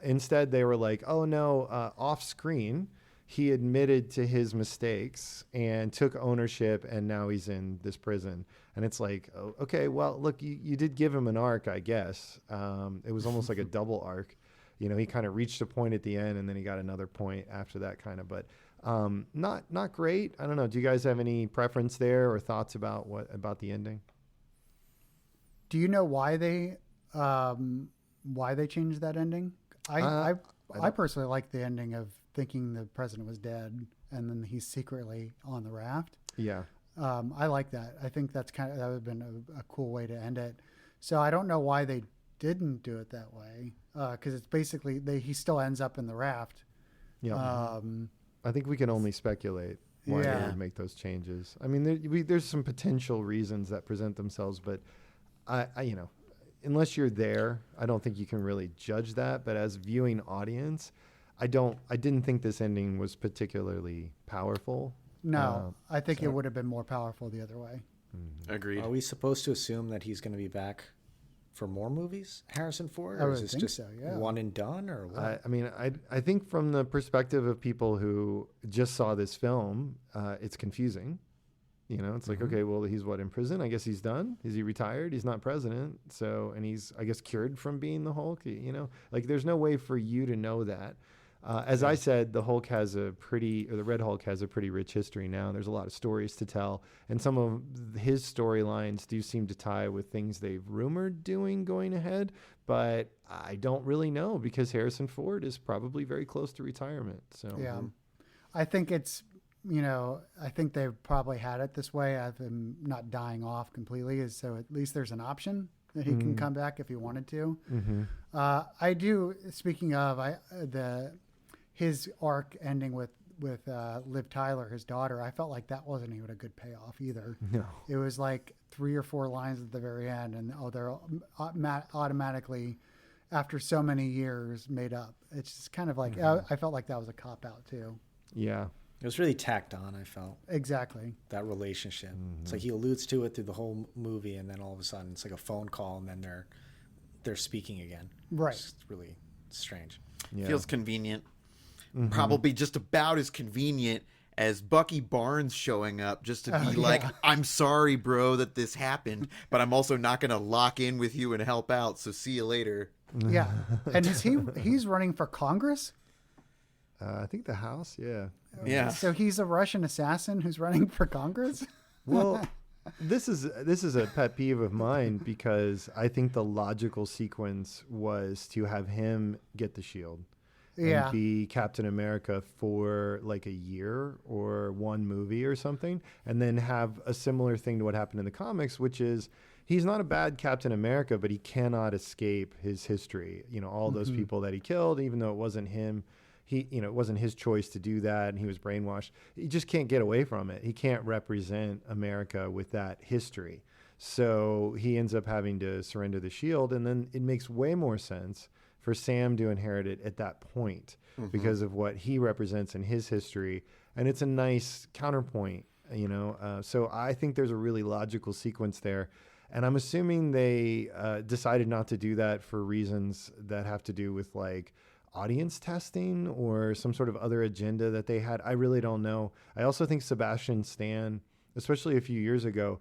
Instead, they were like, oh no, off screen, he admitted to his mistakes and took ownership, and now he's in this prison. And it's like, oh, okay, well, look, you did give him an arc, I guess. It was almost like a double arc. You know, he kind of reached a point at the end, and then he got another point after that kind of. But not great. I don't know. Do you guys have any preference there or thoughts about the ending? Do you know why they changed that ending? I personally like the ending of thinking the president was dead and then he's secretly on the raft. Yeah. I like that. I think that would have been a cool way to end it. So I don't know why they didn't do it that way. Cause it's basically he still ends up in the raft. Yeah. I think we can only speculate why they would make those changes. I mean, there's some potential reasons that present themselves, but I unless you're there, I don't think you can really judge that. But as viewing audience, I didn't think this ending was particularly powerful. No, I think it would have been more powerful the other way. Mm-hmm. Agreed. Are we supposed to assume that he's going to be back for more movies, Harrison Ford? I Or would is this think just so, yeah. one and done, or what? I mean, I think from the perspective of people who just saw this film, it's confusing. You know, it's like, okay, well, he's in prison? I guess he's done. Is he retired? He's not president. So, and he's, I guess, cured from being the Hulk. You know, like there's no way for you to know that. As I said, the Red Hulk has a pretty rich history now. There's a lot of stories to tell. And some of his storylines do seem to tie with things they've rumored doing going ahead. But I don't really know because Harrison Ford is probably very close to retirement. So Yeah. I think it's, I think they probably had it this way of him not dying off completely. So at least there's an option that he can come back if he wanted to. Mm-hmm. I do, speaking of, his arc ending with Liv Tyler, his daughter, I felt like that wasn't even a good payoff either. No. It was like 3 or 4 lines at the very end, and they're automatically, after so many years, made up. It's just kind of like, I felt like that was a cop-out too. Yeah. It was really tacked on, I felt. Exactly. That relationship. It's like he alludes to it through the whole movie, and then all of a sudden it's like a phone call, and then they're speaking again. Right. It's really strange. Yeah. Feels convenient. Probably just about as convenient as Bucky Barnes showing up just to be like, I'm sorry, bro, that this happened, but I'm also not going to lock in with you and help out. So see you later. Yeah. And he's running for Congress? I think the House. Yeah. Yeah. So he's a Russian assassin who's running for Congress? Well, this is a pet peeve of mine because I think the logical sequence was to have him get the shield. And be Captain America for like a year or one movie or something, and then have a similar thing to what happened in the comics, which is he's not a bad Captain America, but he cannot escape his history. You know, all those people that he killed, even though it wasn't him, it wasn't his choice to do that, and he was brainwashed. He just can't get away from it. He can't represent America with that history. So he ends up having to surrender the shield, and then it makes way more sense for Sam to inherit it at that point because of what he represents in his history. And it's a nice counterpoint, so I think there's a really logical sequence there. And I'm assuming they decided not to do that for reasons that have to do with like audience testing or some sort of other agenda that they had. I really don't know. I also think Sebastian Stan, especially a few years ago,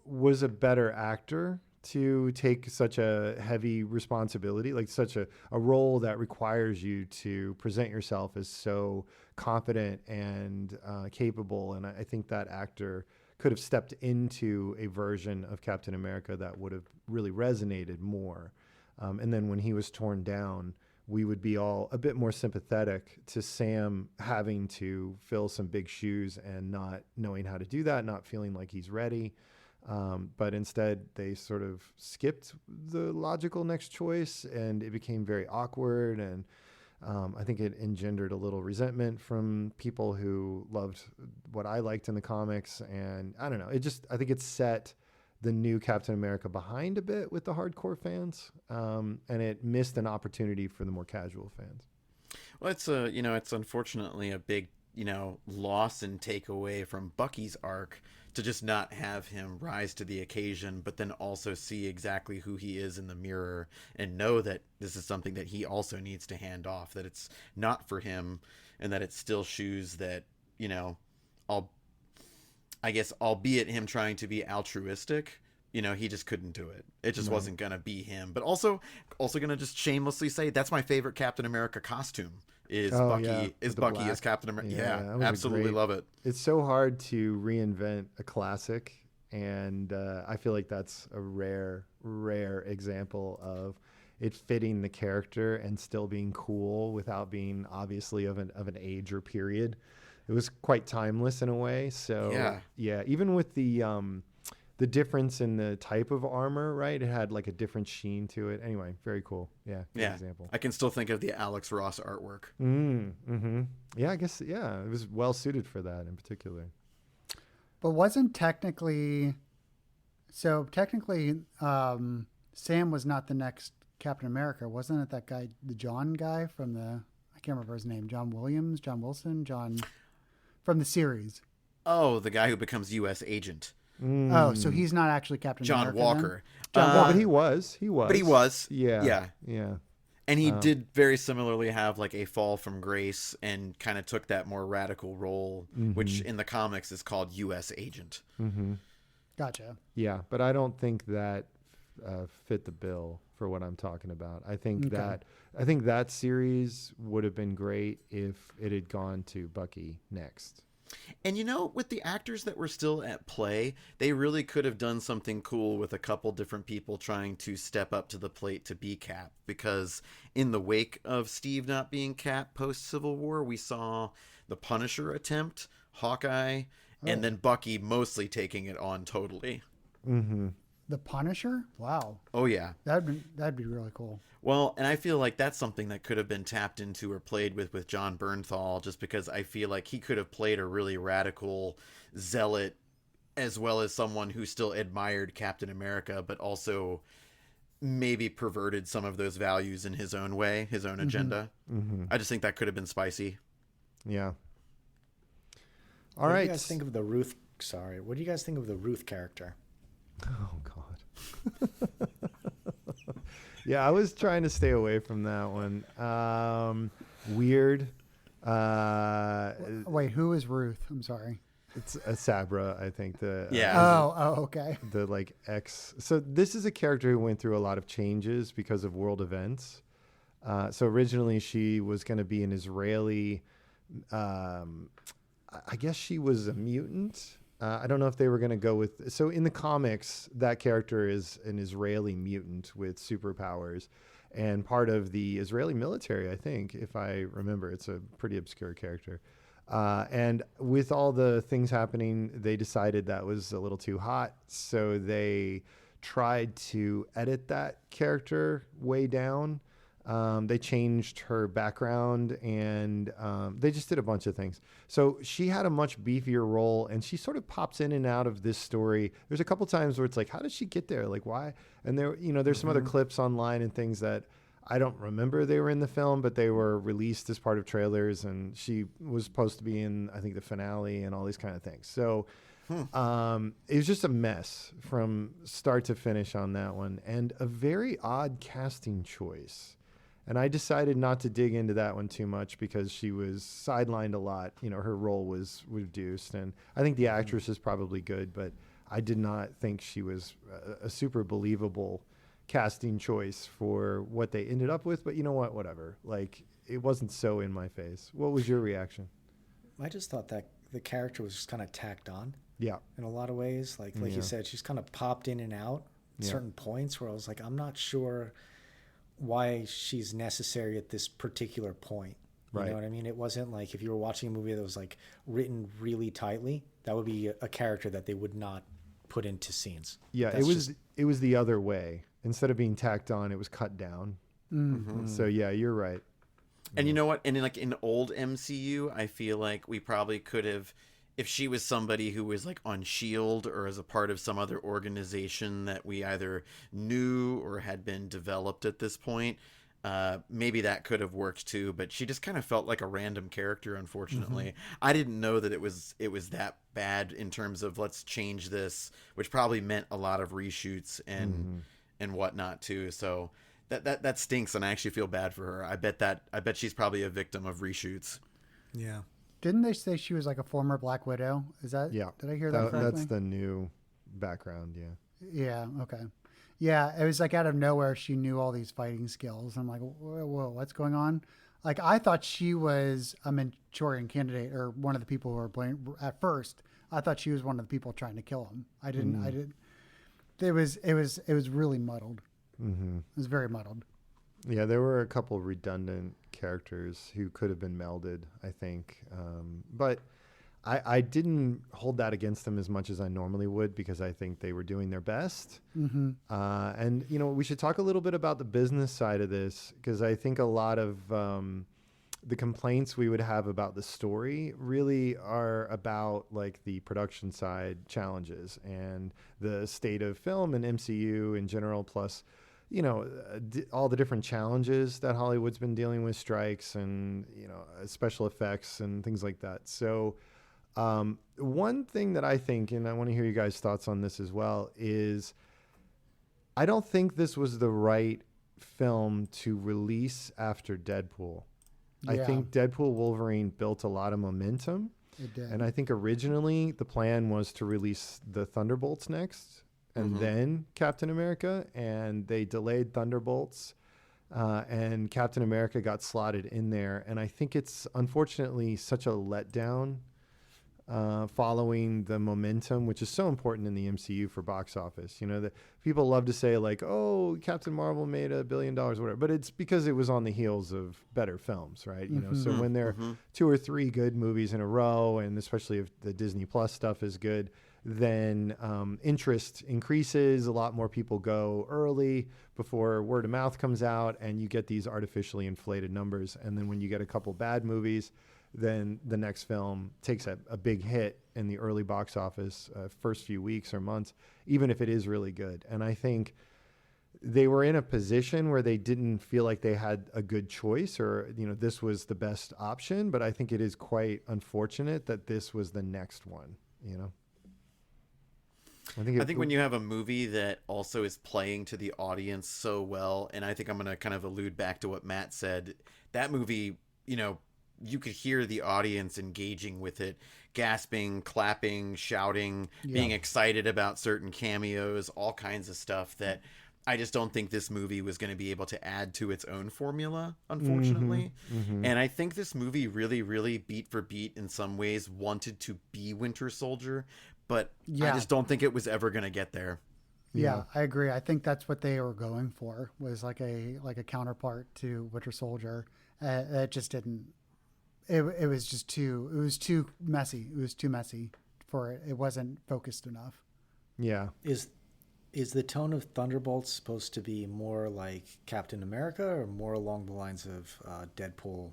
was a better actor to take such a heavy responsibility, like such a role that requires you to present yourself as so confident and capable. And I think that actor could have stepped into a version of Captain America that would have really resonated more. And then when he was torn down, we would be all a bit more sympathetic to Sam having to fill some big shoes and not knowing how to do that, not feeling like he's ready. But instead, they sort of skipped the logical next choice, and it became very awkward. And I think it engendered a little resentment from people who loved what I liked in the comics. And I don't know. I think it set the new Captain America behind a bit with the hardcore fans, and it missed an opportunity for the more casual fans. Well, it's unfortunately a big, loss and takeaway from Bucky's arc to just not have him rise to the occasion, but then also see exactly who he is in the mirror and know that this is something that he also needs to hand off, that it's not for him, and that it's still shoes that, you know, I guess, albeit him trying to be altruistic, you know, he just couldn't do it. It just wasn't going to be him. But also going to just shamelessly say that's my favorite Captain America costume is Bucky as Captain America. Yeah, absolutely love it. It's so hard to reinvent a classic, and I feel like that's a rare example of it fitting the character and still being cool without being obviously of an age or period. It was quite timeless in a way. So yeah, even with the difference in the type of armor, right? It had like a different sheen to it. Anyway, very cool. Yeah, good example. I can still think of the Alex Ross artwork. Yeah, I guess, it was well suited for that in particular. But wasn't technically, Sam was not the next Captain America. Wasn't it that guy, the John guy from I can't remember his name, John Wilson, from the series? Oh, the guy who becomes U.S. agent. Oh, so he's not actually Captain John America. Walker. No, but he was. But he was. Yeah. And he did very similarly have like a fall from grace and kind of took that more radical role, which in the comics is called U.S. agent. Gotcha. Yeah, but I don't think that fit the bill for what I'm talking about. I think that series would have been great if it had gone to Bucky next. And, you know, with the actors that were still at play, they really could have done something cool with a couple different people trying to step up to the plate to be Cap. Because in the wake of Steve not being Cap post-Civil War, we saw the Punisher attempt, Hawkeye, and then Bucky mostly taking it on totally. The Punisher? Wow. Oh, yeah. That'd be really cool. Well, and I feel like that's something that could have been tapped into or played with John Bernthal, just because I feel like he could have played a really radical zealot as well as someone who still admired Captain America, but also maybe perverted some of those values in his own way, his own agenda. I just think that could have been spicy. Yeah. All right. What do you guys think of the Ruth? Sorry. What do you guys think of the Ruth character? Oh, God. Yeah, I was trying to stay away from that one. Weird. Wait, who is Ruth? I'm sorry. It's a Sabra, I think. Okay. The like ex. So this is a character who went through a lot of changes because of world events. So originally she was going to be an Israeli. I guess she was a mutant. I don't know if they were going to go with... So in the comics, that character is an Israeli mutant with superpowers and part of the Israeli military, I think, if I remember. It's a pretty obscure character. And with all the things happening, they decided that was a little too hot. So they tried to edit that character way down. They changed her background and they just did a bunch of things. So she had a much beefier role and she sort of pops in and out of this story. There's a couple times where it's like, how did she get there? Like, why? And there, there's some other clips online and things that I don't remember they were in the film, but they were released as part of trailers and she was supposed to be in, I think, the finale and all these kind of things. So it was just a mess from start to finish on that one and a very odd casting choice. And I decided not to dig into that one too much because she was sidelined a lot. Her role was reduced. And I think the actress is probably good, but I did not think she was a super believable casting choice for what they ended up with. But you know what? Whatever. Like, it wasn't so in my face. What was your reaction? I just thought that the character was just kind of tacked on. Yeah. In a lot of ways. Like you said, she's kind of popped in and out at certain points where I was like, I'm not sure why she's necessary at this particular point. You know what I mean? It wasn't like if you were watching a movie that was like written really tightly, that would be a character that they would not put into scenes. Yeah, it was the other way. Instead of being tacked on, it was cut down. So yeah, you're right. And you know what? And in old MCU, I feel like we probably could have, if she was somebody who was like on S.H.I.E.L.D. or as a part of some other organization that we either knew or had been developed at this point, maybe that could have worked too, but she just kind of felt like a random character, unfortunately. I didn't know that it was that bad in terms of let's change this, which probably meant a lot of reshoots and whatnot too. So that stinks, and I actually feel bad for her. I bet she's probably a victim of reshoots. Yeah. Didn't they say she was like a former Black Widow? Is that? Yeah. Did I hear that correctly? That's the new background. Yeah. Yeah. Okay. Yeah, it was like out of nowhere she knew all these fighting skills. I'm like, whoa, what's going on? Like I thought she was a Manchurian candidate or one of the people who were playing at first. I thought she was one of the people trying to kill him. I didn't. It was really muddled. It was very muddled. Yeah, there were a couple redundant characters who could have been melded, I think. But I didn't hold that against them as much as I normally would because I think they were doing their best. And, we should talk a little bit about the business side of this because I think a lot of the complaints we would have about the story really are about like the production side challenges and the state of film and MCU in general, plus all the different challenges that Hollywood's been dealing with, strikes and, special effects and things like that. So one thing that I think, and I want to hear you guys' thoughts on this as well, is I don't think this was the right film to release after Deadpool. I think Deadpool Wolverine built a lot of momentum. It did. And I think originally the plan was to release the Thunderbolts next and then Captain America, and they delayed Thunderbolts, and Captain America got slotted in there. And I think it's unfortunately such a letdown following the momentum, which is so important in the MCU for box office. That people love to say like, oh, Captain Marvel made $1 billion, whatever, but it's because it was on the heels of better films, right? So when there are 2 or 3 good movies in a row, and especially if the Disney Plus stuff is good, then interest increases. A lot more people go early before word of mouth comes out, and you get these artificially inflated numbers. And then when you get a couple bad movies, then the next film takes a big hit in the early box office first few weeks or months, even if it is really good. And I think they were in a position where they didn't feel like they had a good choice or, this was the best option. But I think it is quite unfortunate that this was the next one, I think when you have a movie that also is playing to the audience so well, and I think I'm going to kind of allude back to what Matt said, that movie, you could hear the audience engaging with it, gasping, clapping, shouting, being excited about certain cameos, all kinds of stuff that I just don't think this movie was going to be able to add to its own formula, unfortunately. And I think this movie really, really beat for beat in some ways wanted to be Winter Soldier, but I just don't think it was ever going to get there. Yeah, I agree. I think that's what they were going for, was like a counterpart to Winter Soldier. It just didn't. It was just too. It was too messy. It was too messy for it. It wasn't focused enough. Yeah. Is the tone of Thunderbolts supposed to be more like Captain America or more along the lines of Deadpool,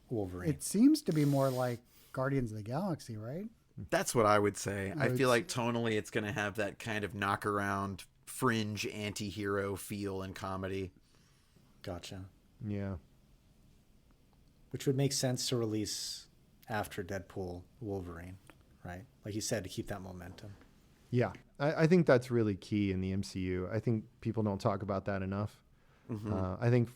Wolverine? It seems to be more like Guardians of the Galaxy, right? That's what I would say. I feel like tonally it's going to have that kind of knock around fringe anti-hero feel and comedy. Gotcha. Yeah. Which would make sense to release after Deadpool, Wolverine, right? Like you said, to keep that momentum. Yeah. I think that's really key in the MCU. I think people don't talk about that enough. I think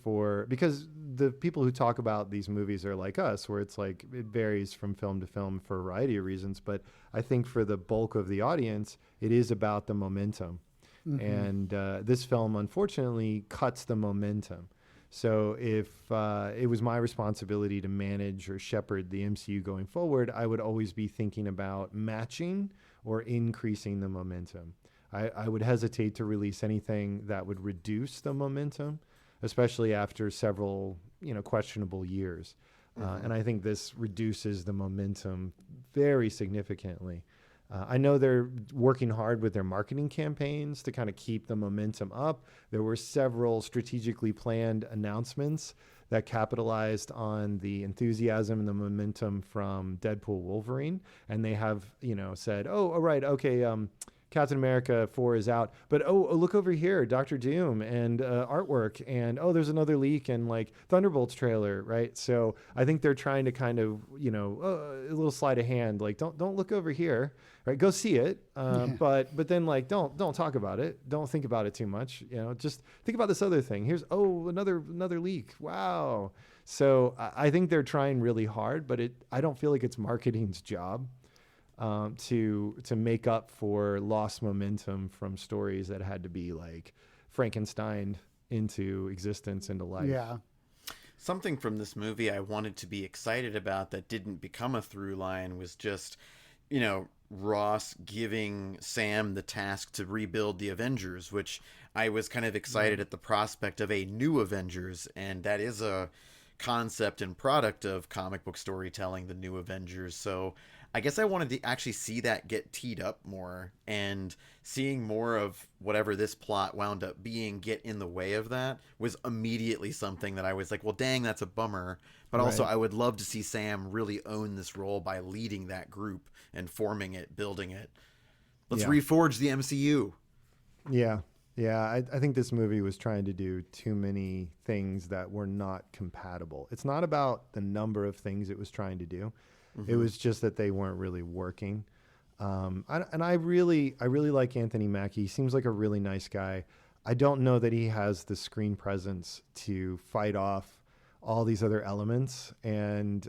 because the people who talk about these movies are like us, where it's like it varies from film to film for a variety of reasons. But I think for the bulk of the audience, it is about the momentum. And this film, unfortunately, cuts the momentum. So if it was my responsibility to manage or shepherd the MCU going forward, I would always be thinking about matching or increasing the momentum. I would hesitate to release anything that would reduce the momentum, especially after several, questionable years. And I think this reduces the momentum very significantly. I know they're working hard with their marketing campaigns to kind of keep the momentum up. There were several strategically planned announcements that capitalized on the enthusiasm and the momentum from Deadpool Wolverine. And they have, said, oh, all right, okay, Captain America 4 is out, but look over here, Doctor Doom and artwork, and there's another leak and like Thunderbolts trailer, right? So I think they're trying to kind of, a little sleight of hand, like don't look over here, right? Go see it, but then like don't talk about it, don't think about it too much, just think about this other thing. Here's another leak, wow. So I think they're trying really hard, but I don't feel like it's marketing's job to make up for lost momentum from stories that had to be like Frankenstein into existence, into life. Yeah. Something from this movie I wanted to be excited about that didn't become a through line was just, Ross giving Sam the task to rebuild the Avengers, which I was kind of excited at the prospect of a new Avengers, and that is a concept and product of comic book storytelling, the new Avengers. So I guess I wanted to actually see that get teed up more, and seeing more of whatever this plot wound up being get in the way of that was immediately something that I was like, well, dang, that's a bummer. But also I would love to see Sam really own this role by leading that group and forming it, building it. Let's reforge the MCU. Yeah. Yeah, I think this movie was trying to do too many things that were not compatible. It's not about the number of things it was trying to do. Mm-hmm. It was just that they weren't really working. I really like Anthony Mackie. He seems like a really nice guy. I don't know that he has the screen presence to fight off all these other elements. And,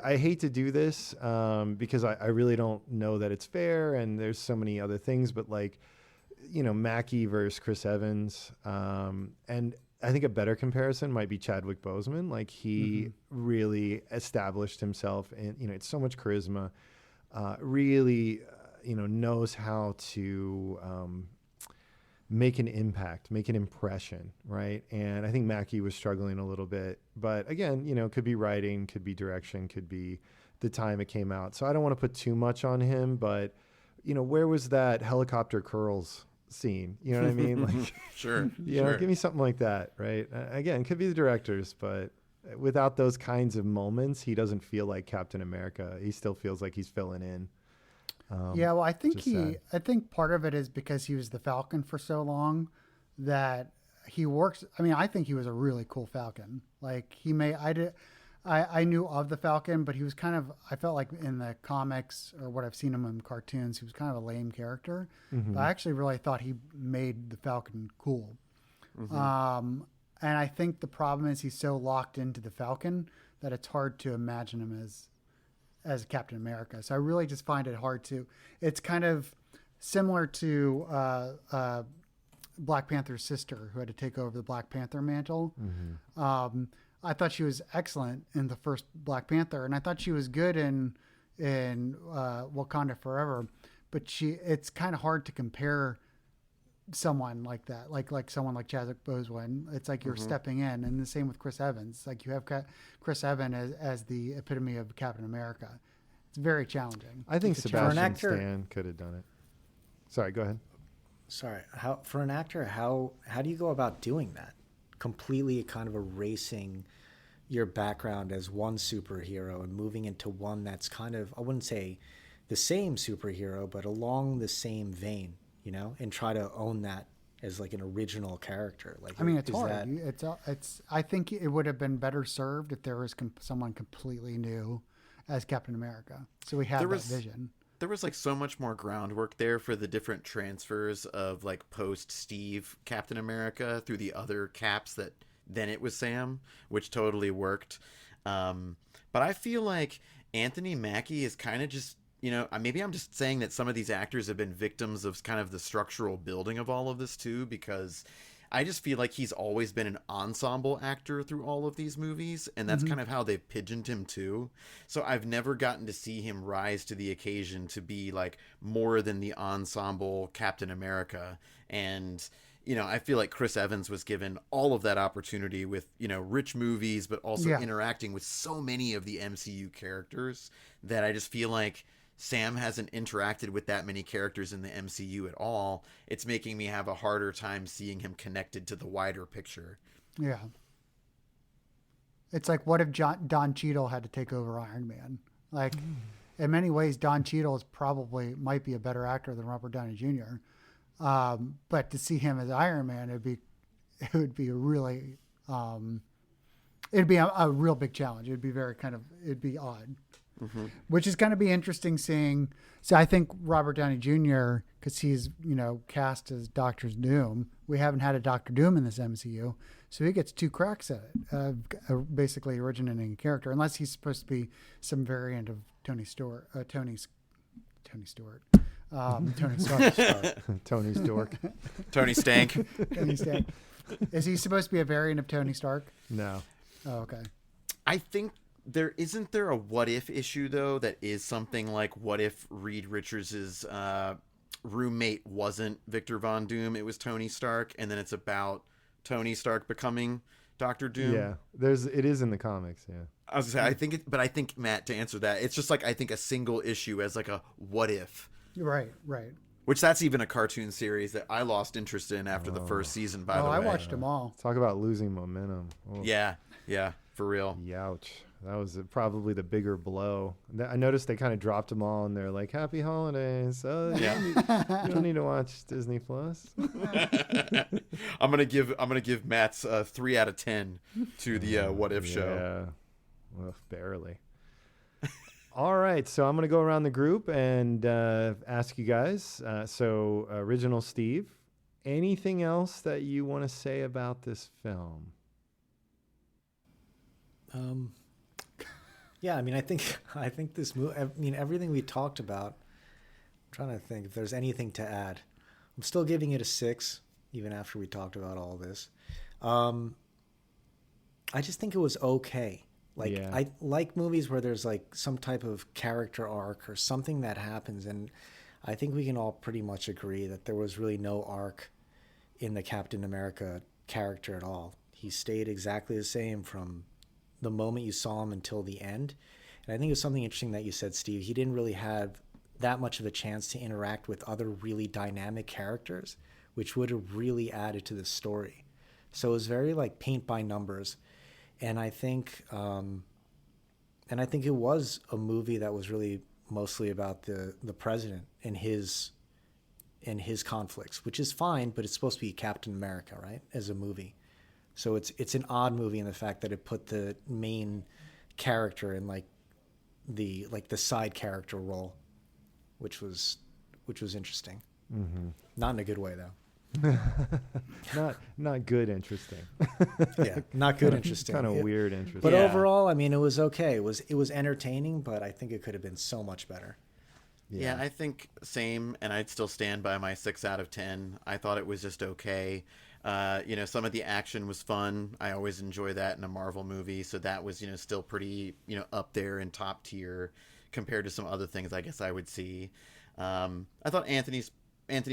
I hate to do this because I really don't know that it's fair, and there's so many other things, but like, Mackie versus Chris Evans. And I think a better comparison might be Chadwick Boseman. Like he really established himself, and, it's so much charisma, really, knows how to make an impact, make an impression, right? And I think Mackie was struggling a little bit, but again, could be writing, could be direction, could be the time it came out. So I don't want to put too much on him, but where was that helicopter curls scene? You know what I mean? Like, sure. Give me something like that, right? Again, could be the directors, but without those kinds of moments, he doesn't feel like Captain America. He still feels like he's filling in. Well, I think I think part of it is because he was the Falcon for so long that he works. I mean, I think he was a really cool Falcon. Like I knew of the Falcon, but he was kind of, I felt like in the comics or what I've seen him in cartoons, he was kind of a lame character. But I actually really thought he made the Falcon cool. And I think the problem is he's so locked into the Falcon that it's hard to imagine him as Captain America. So I really just find it hard to, it's kind of similar to Black Panther's sister who had to take over the Black Panther mantle. I thought she was excellent in the first Black Panther, and I thought she was good in Wakanda Forever, but it's kind of hard to compare someone like that, like someone like Chadwick Boseman. It's like you're stepping in, and the same with Chris Evans. Like you have Chris Evans as the epitome of Captain America. It's very challenging. I think Sebastian Stan could have done it. Sorry, go ahead. Sorry, for an actor, how do you go about doing that? Completely kind of erasing your background as one superhero and moving into one that's kind of, I wouldn't say the same superhero, but along the same vein, and try to own that as like an original character. Like, I mean, it's hard. I think it would have been better served if there was someone completely new as Captain America. So we have that vision. There was like so much more groundwork there for the different transfers of like post Steve Captain America through the other caps that then it was Sam, which totally worked. But I feel like Anthony Mackie is kind of just, maybe I'm just saying that some of these actors have been victims of kind of the structural building of all of this too, because I just feel like he's always been an ensemble actor through all of these movies, and that's kind of how they've pigeoned him too. So I've never gotten to see him rise to the occasion to be like more than the ensemble Captain America. And, I feel like Chris Evans was given all of that opportunity with, rich movies, but also interacting with so many of the MCU characters that I just feel like Sam hasn't interacted with that many characters in the MCU at all. It's making me have a harder time seeing him connected to the wider picture. Yeah. It's like, what if Don Cheadle had to take over Iron Man? Like, in many ways, Don Cheadle might be a better actor than Robert Downey Jr. But to see him as Iron Man, it would be a really, it'd be a real big challenge. It'd be odd. Mm-hmm. Which is going to be interesting seeing. So I think Robert Downey Jr., because he's, cast as Doctor Doom. We haven't had a Doctor Doom in this MCU. So he gets 2 cracks at it, basically originating a character, unless he's supposed to be some variant of Tony Stewart. Tony Stewart. Tony Stark. Tony Stork. Tony Stank. Tony Stank. Is he supposed to be a variant of Tony Stark? No. Oh, okay. I think isn't there a what if issue though that is something like what if Reed Richards's roommate wasn't Victor Von Doom, it was Tony Stark, and then it's about Tony Stark becoming Doctor Doom. Yeah, it is in the comics. Yeah, I was gonna say I think Matt, to answer that, it's just like I think a single issue as like a what if. Right. Which that's even a cartoon series that I lost interest in after the first season. By the way, I watched them all. Talk about losing momentum. Oh. Yeah, for real. Youch. That was probably the bigger blow. I noticed they kind of dropped them all, and they're like, "Happy holidays." Yeah. You don't need to watch Disney Plus. I'm gonna give Matt's 3 out of 10 to the What If show. Yeah, well, barely. All right, so I'm gonna go around the group and ask you guys. So, original Steve, anything else that you want to say about this film? Yeah, I mean, I think this movie. I mean, everything we talked about. I'm trying to think if there's anything to add. I'm still giving it a 6, even after we talked about all this. I just think it was okay. I like movies where there's like some type of character arc or something that happens, and I think we can all pretty much agree that there was really no arc in the Captain America character at all. He stayed exactly the same from the moment you saw him until the end. And I think it was something interesting that you said, Steve. He didn't really have that much of a chance to interact with other really dynamic characters, which would have really added to the story. So it was very like paint by numbers. And I think it was a movie that was really mostly about the president and his conflicts, which is fine, but it's supposed to be Captain America, right? As a movie. So it's an odd movie in the fact that it put the main character in like the side character role, which was interesting. Mm-hmm. Not in a good way though. not good interesting. Yeah, not good interesting. Kind of weird interesting. But overall, I mean, it was okay. It was entertaining, but I think it could have been so much better. Yeah, I think same, and I'd still stand by my 6 out of 10. I thought it was just okay. Some of the action was fun. I always enjoy that in a Marvel movie, so that was, still pretty, up there in top tier compared to some other things I guess I would see. I thought Anthony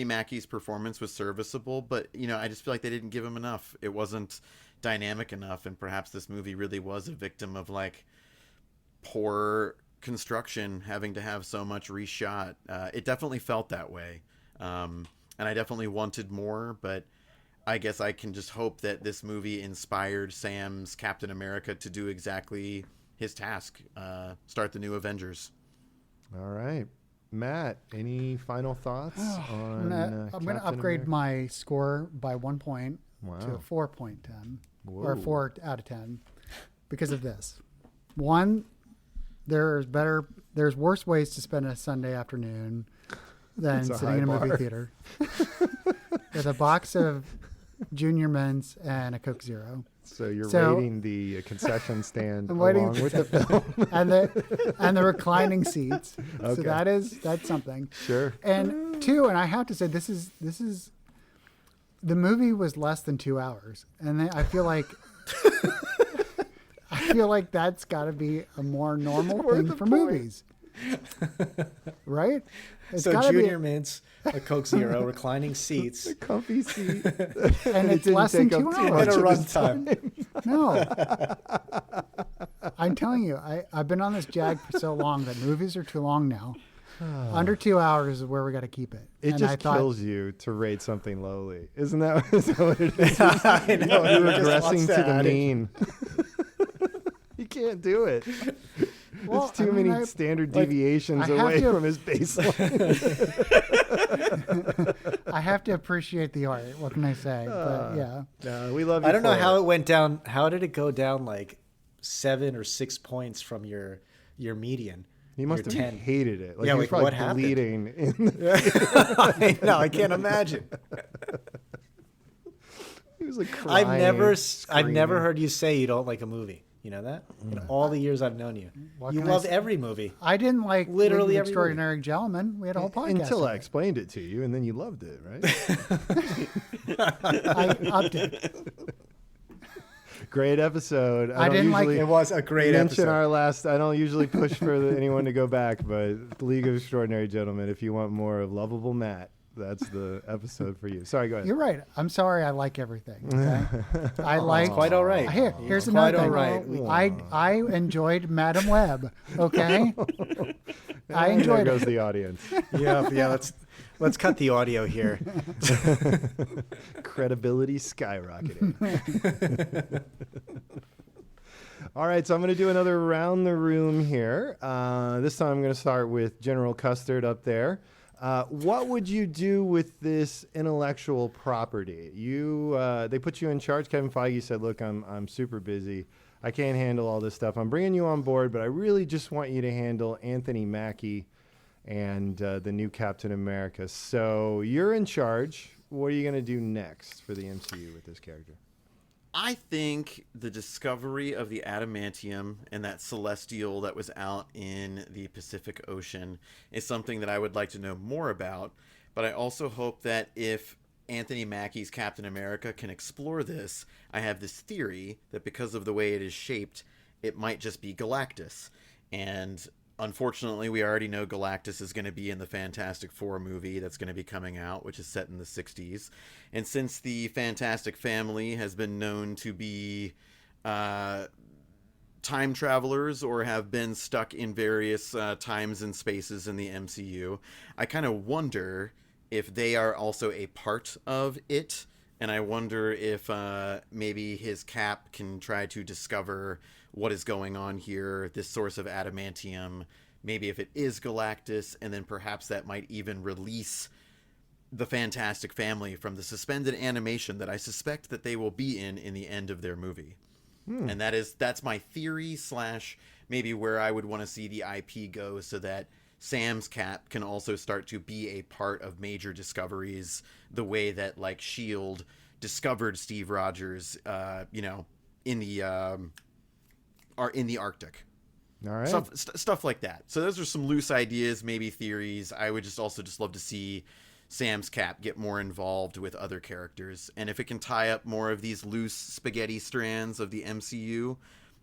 Mackie's performance was serviceable, but, I just feel like they didn't give him enough. It wasn't dynamic enough, and perhaps this movie really was a victim of, like, poor construction, having to have so much reshot. It definitely felt that way, and I definitely wanted more, but I guess I can just hope that this movie inspired Sam's Captain America to do exactly his task, start the new Avengers. All right. Matt, any final thoughts on I'm going to upgrade my score by 1 point to a 4.10 or 4 out of 10 because of this. One, there's worse ways to spend a Sunday afternoon than sitting in a movie theater with a box of Junior Mints and a Coke Zero. So you're rating the concession stand along with the film and the reclining seats. Okay. So that's something. Sure. And 2, and I have to say this is the movie was less than 2 hours, and I feel like that's got to be a more normal thing for movies. Right? It's so Junior Mints, a Coke Zero, reclining seats, a comfy seat, and it's less than 2 hours. And a runtime. No, I'm telling you, I've been on this jag for so long that movies are too long now. Under 2 hours is where we got to keep it. It kills you to rate something lowly, isn't that what it is? I know. You're regressing to the mean. You can't do it. Well, It's too many standard deviations I have away to- from his baseline. I have to appreciate the art. What can I say? But yeah. We love you. I don't know for how it. it went down. How did it go down like 7 or 6 points from your median? He must have Your 10. hated it. Like, Yeah, he was like, probably what happened? bleeding. In No, I can't imagine. he was like crying. I've screaming. never heard you say you don't like a movie. You know that? In all the years I've known you, What you can I love say? every movie. I didn't like Literally League of every Extraordinary Gentlemen. We had a whole podcast. Until on I it. explained it to you, and then you loved it, right? I upped it. Great episode. I didn't like usually It was a great mention episode. our last. I don't usually push for anyone to go back, but the League of Extraordinary Gentlemen. If you want more of lovable Matt, that's the episode for you. Sorry, go ahead. You're right. I'm sorry. I like everything. Okay? I like. quite all right. Here's It's quite another all thing. right. I enjoyed Madam Web. Okay. I And enjoyed there goes it. the audience. Yeah. Let's cut the audio here. Credibility skyrocketing. All right, so I'm going to do another around the room here. This time I'm going to start with General Custard up there. What would you do with this intellectual property? They put you in charge. Kevin Feige said, "Look, I'm super busy. I can't handle all this stuff. I'm bringing you on board, but I really just want you to handle Anthony Mackie and the new Captain America. So you're in charge. What are you going to do next for the MCU with this character?" I think the discovery of the adamantium and that celestial that was out in the Pacific Ocean is something that I would like to know more about. But I also hope that if Anthony Mackie's Captain America can explore this, I have this theory that because of the way it is shaped, it might just be Galactus. And unfortunately, we already know Galactus is going to be in the Fantastic Four movie that's going to be coming out, which is set in the 60s. And since the Fantastic Family has been known to be time travelers or have been stuck in various times and spaces in the MCU, I kind of wonder if they are also a part of it. And I wonder if maybe his Cap can try to discover what is going on here, this source of adamantium, maybe if it is Galactus, and then perhaps that might even release the Fantastic Family from the suspended animation that I suspect that they will be in the end of their movie. And that's my theory / maybe where I would want to see the IP go, so that Sam's Cap can also start to be a part of major discoveries, the way that like SHIELD discovered Steve Rogers, in the Arctic. All right. Stuff like that. So those are some loose ideas, maybe theories. I would just love to see Sam's Cap get more involved with other characters. And if it can tie up more of these loose spaghetti strands of the MCU,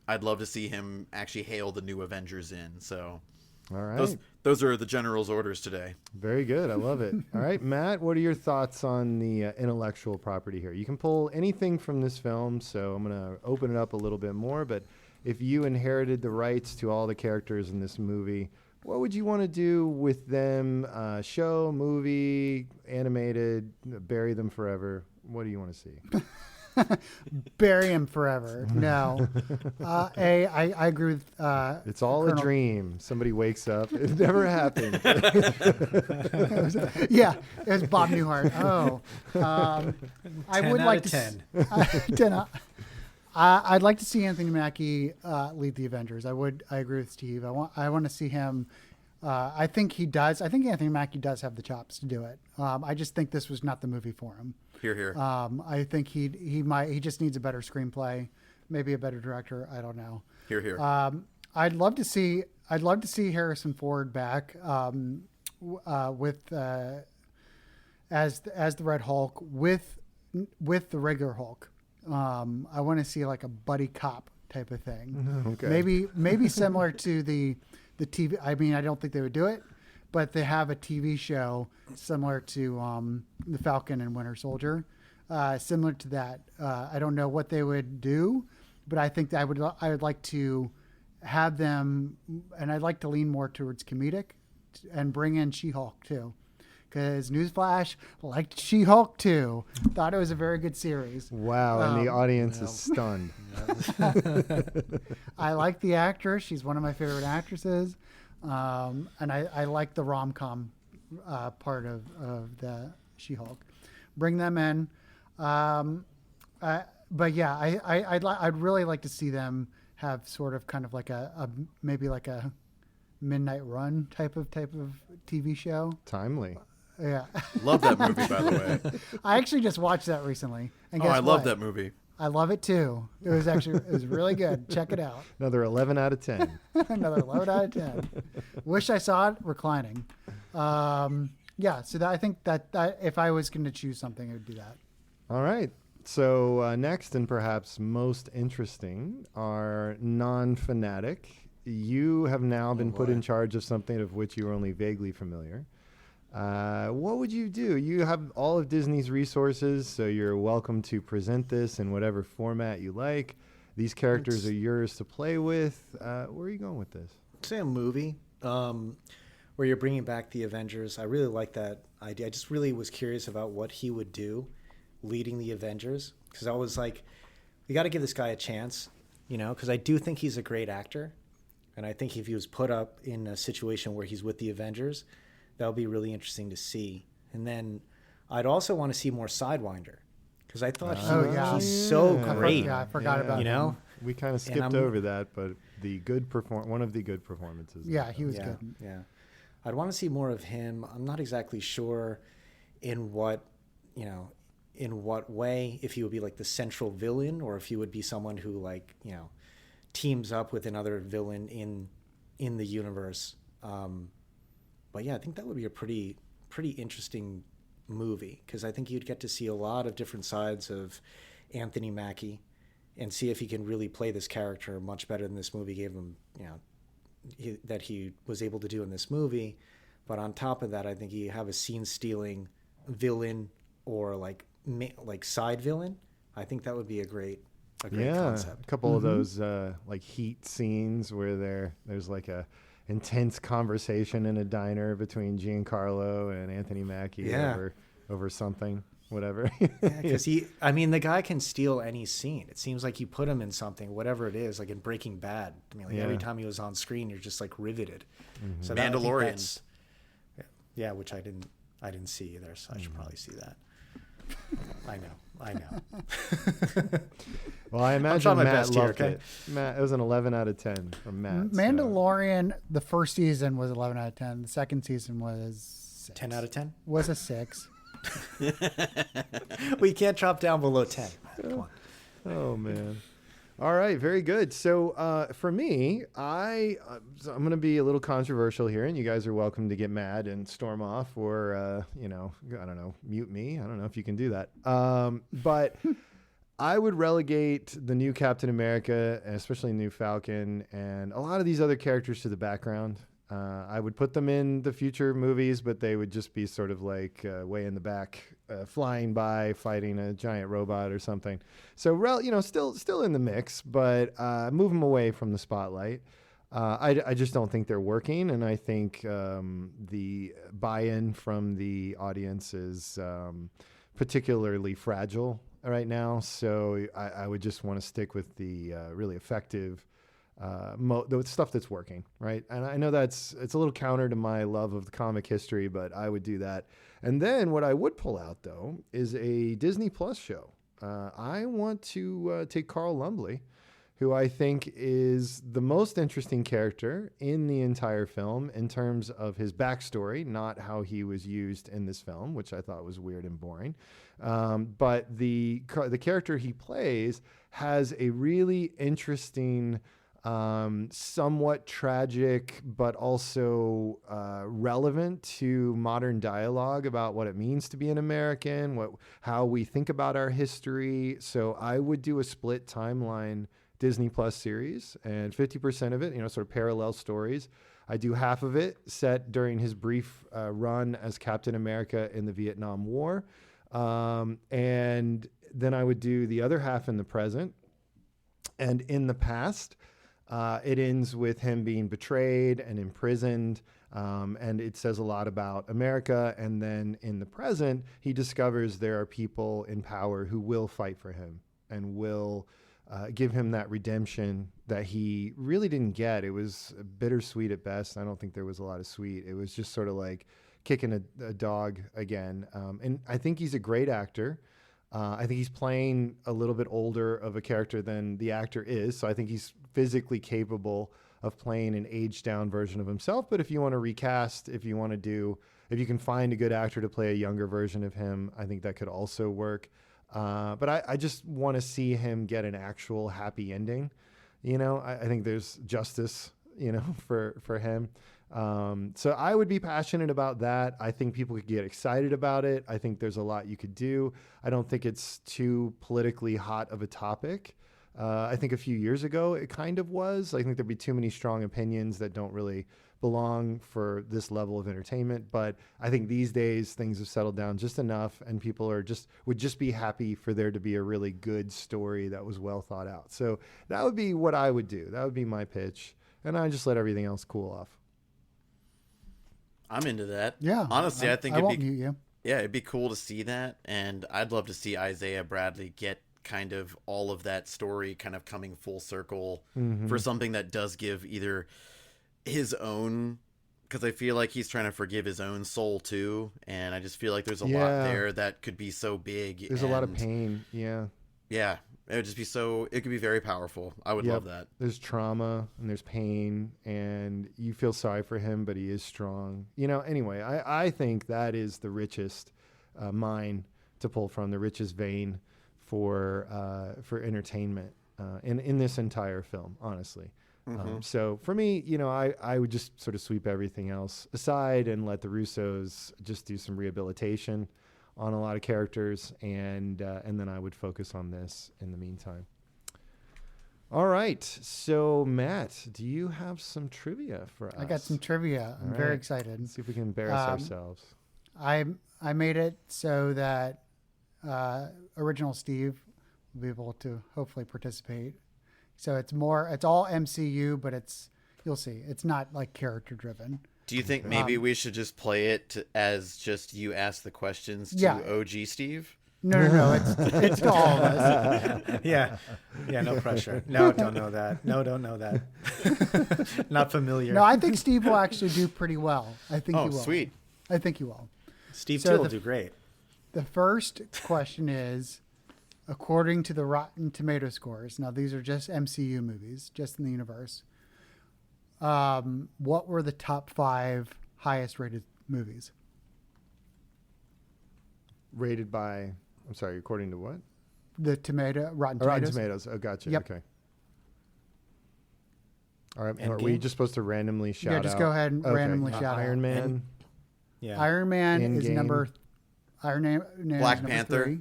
I'd love to see him actually hail the new Avengers in. So All right. those are the general's orders today. Very good. I love it. All right, Matt, what are your thoughts on the intellectual property here? You can pull anything from this film, so I'm going to open it up a little bit more, but if you inherited the rights to all the characters in this movie, what would you want to do with them? Show, movie, animated, bury them forever? What do you want to see? Bury him forever. No. I agree with. It's all a Colonel- dream. Somebody wakes up. It never happened. Yeah, it was Bob Newhart. Oh, I 10 would out like of to 10. 10 out. I'd like to see Anthony Mackie lead the Avengers. I agree with Steve. I want to see him. I think he does. I think Anthony Mackie does have the chops to do it. I just think this was not the movie for him. Hear, hear. I think he just needs a better screenplay, maybe a better director. I don't know. Hear, hear. I'd love to see Harrison Ford back with as the Red Hulk with the regular Hulk. I want to see like a buddy cop type of thing. Okay. Maybe similar to the TV. I mean, I don't think they would do it, but they have a TV show similar to the Falcon and Winter Soldier, similar to that. I don't know what they would do, but I think that I would like to have them, and I'd like to lean more towards comedic, and bring in She-Hulk too, because newsflash, liked She-Hulk too. Thought it was a very good series. Wow, and the audience is stunned. I like the actress. She's one of my favorite actresses. And I like the rom-com part of the She-Hulk. Bring them in. But yeah, I'd really like to see them have sort of kind of like maybe like a Midnight Run type of TV show. Timely. Yeah. Love that movie, by the way. I actually just watched that recently. And guess I what? love that movie. I love it too. It was really good. Check it out. Another 11 out of 10. Another load out of 10. Wish I saw it reclining. Yeah, so I think that if I was going to choose something, it would be that. All right. So next and perhaps most interesting are non-fanatic. You have now been put in charge of something of which you were only vaguely familiar. What would you do? You have all of Disney's resources, so you're welcome to present this in whatever format you like. These characters are yours to play with. Where are you going with this? Say a movie where you're bringing back the Avengers. I really like that idea. I just really was curious about what he would do leading the Avengers, because I was like, we got to give this guy a chance, because I do think he's a great actor. And I think if he was put up in a situation where he's with the Avengers, that would be really interesting to see. And then I'd also want to see more Sidewinder, because I thought he's so great. I forgot about him. We kind of skipped over that, but one of the good performances. Yeah, he was good. Yeah, I'd want to see more of him. I'm not exactly sure in what way, if he would be like the central villain, or if he would be someone who teams up with another villain in the universe. But yeah, I think that would be a pretty interesting movie, because I think you'd get to see a lot of different sides of Anthony Mackie and see if he can really play this character much better than this movie gave him, that he was able to do in this movie. But on top of that, I think you have a scene-stealing villain or like side villain. I think that would be a great concept. A couple of those like heat scenes where there's like a intense conversation in a diner between Giancarlo and Anthony Mackie over something, whatever. Because the guy can steal any scene. It seems like you put him in something, whatever it is, like in Breaking Bad. Every time he was on screen, you're just like riveted. Mm-hmm. So Mandalorian. Which I didn't see either, so I should probably see that. I know. Well, I imagine my Matt best here, loved okay? it. Matt, it was an 11 out of 10 from Matt. Mandalorian, the first season was 11 out of 10. The second season was 6. 10 out of 10? Was a 6. We can't drop down below 10. Come on. Oh, man. All right, very good. So for me, I'm going to be a little controversial here, and you guys are welcome to get mad and storm off or, I don't know, mute me. I don't know if you can do that. But I would relegate the new Captain America, and especially new Falcon, and a lot of these other characters to the background. I would put them in the future movies, but they would just be sort of like way in the back, flying by, fighting a giant robot or something. So, still in the mix, but move them away from the spotlight. I just don't think they're working, and I think the buy-in from the audience is particularly fragile right now. So I would just want to stick with the really effective the stuff that's working, right? And I know it's a little counter to my love of the comic history, but I would do that. And then what I would pull out, though, is a Disney Plus show. I want to take Carl Lumbly, who I think is the most interesting character in the entire film in terms of his backstory, not how he was used in this film, which I thought was weird and boring. But the character he plays has a really interesting, somewhat tragic, but also relevant to modern dialogue about what it means to be an American, how we think about our history. So I would do a split timeline Disney Plus series, and 50% of it, sort of parallel stories. I do half of it set during his brief run as Captain America in the Vietnam War. And then I would do the other half in the present. And in the past, it ends with him being betrayed and imprisoned. And it says a lot about America. And then in the present, he discovers there are people in power who will fight for him and will give him that redemption that he really didn't get. It was bittersweet at best. I don't think there was a lot of sweet. It was just sort of like kicking a dog again. And I think he's a great actor. I think he's playing a little bit older of a character than the actor is. So I think he's physically capable of playing an aged down version of himself. But if you want to recast, if you can find a good actor to play a younger version of him, I think that could also work. But I just want to see him get an actual happy ending. I think there's justice, for him. So I would be passionate about that. I think people could get excited about it. I think there's a lot you could do. I don't think it's too politically hot of a topic. I think a few years ago it kind of was. I think there'd be too many strong opinions that don't really belong for this level of entertainment. But I think these days things have settled down just enough, and people would just be happy for there to be a really good story that was well thought out. So that would be what I would do. That would be my pitch. And I just let everything else cool off. I'm into that. Yeah. Honestly, I think it'd be cool to see that, and I'd love to see Isaiah Bradley get kind of all of that story kind of coming full circle for something that does give either his own, because I feel like he's trying to forgive his own soul too, and I just feel like there's a lot there that could be so big. There's a lot of pain. Yeah. It would just be it could be very powerful. I would love that. There's trauma and there's pain, and you feel sorry for him, but he is strong. Anyway, I think that is the richest mine to pull from, the richest vein for entertainment in this entire film, honestly. So for me, I would just sort of sweep everything else aside and let the Russos just do some rehabilitation on a lot of characters, and then I would focus on this in the meantime. All right. So, Matt, do you have some trivia for us? I got some trivia. I'm very excited. Let's see if we can embarrass ourselves. I made it so that original Steve will be able to hopefully participate. So it's all MCU, but you'll see. It's not like character driven. Do you think maybe we should just play it as just you ask the questions to OG Steve? No. It's to all of us. Yeah, no pressure. No, don't know that. No, don't know that. Not familiar. No, I think Steve will actually do pretty well. I think he will. Oh, sweet. I think he will. Steve too will do great. The first question is, according to the Rotten Tomato scores, now these are just MCU movies, just in the universe, what were the top 5 highest rated movies? Rated by, I'm sorry, according to what? The Rotten Tomatoes. Rotten Tomatoes. Oh, gotcha. Yep. Okay. All right. Are we just supposed to randomly shout out? Yeah, just go ahead and randomly shout out. Iron Man. Iron Man is number. Iron Man Black is number Panther. 3.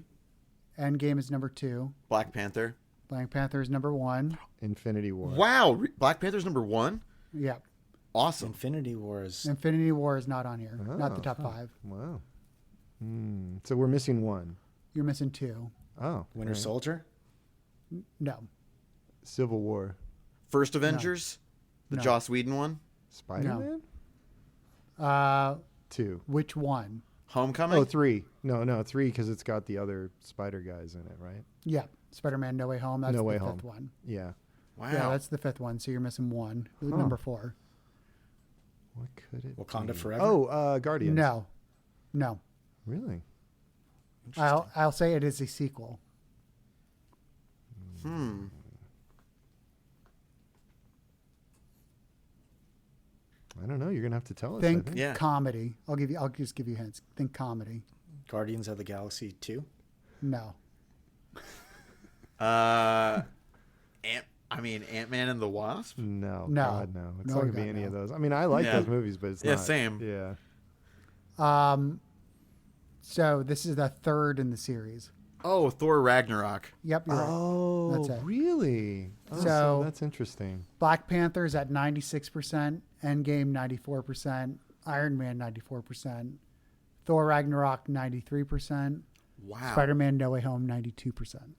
Endgame is number 2. Black Panther. Black Panther is number 1. Infinity War. Wow, Black Panther's number 1? Yep. Awesome. Infinity War is not on here. Not the top 5. Wow. So we're missing one. You're missing 2. Oh. Winter Soldier? No. Civil War. First Avengers? The No. Joss Whedon one? Spider-Man? 2. Which one? Homecoming? Oh, 3. No, 3 because it's got the other spider guys in it, right? Yeah. Spider-Man No Way Home. That's No the Way 5th Home. one. Yeah. Wow. Yeah, that's the 5th one. So you're missing 1. Number 4. What could it Wakanda be? Forever? Oh, Guardians. No. Really? I'll say it is a sequel. I don't know. You're gonna have to tell us. Think I think. Yeah. comedy. I'll just give you hints. Think comedy. Guardians of the Galaxy 2? No. Ant-Man and the Wasp? No. No. God, no. It's No, not gonna God, be any no. of those. I mean, I like Yeah. those movies, but it's not. Same. Yeah. So this is the 3rd in the series. Oh, Thor Ragnarok. Yep, you're right. Oh, That's it. really? Oh, So- that's interesting. Black Panther's at 96%, Endgame 94%, Iron Man 94%, Thor Ragnarok 93%, Wow. Spider-Man No Way Home 92%.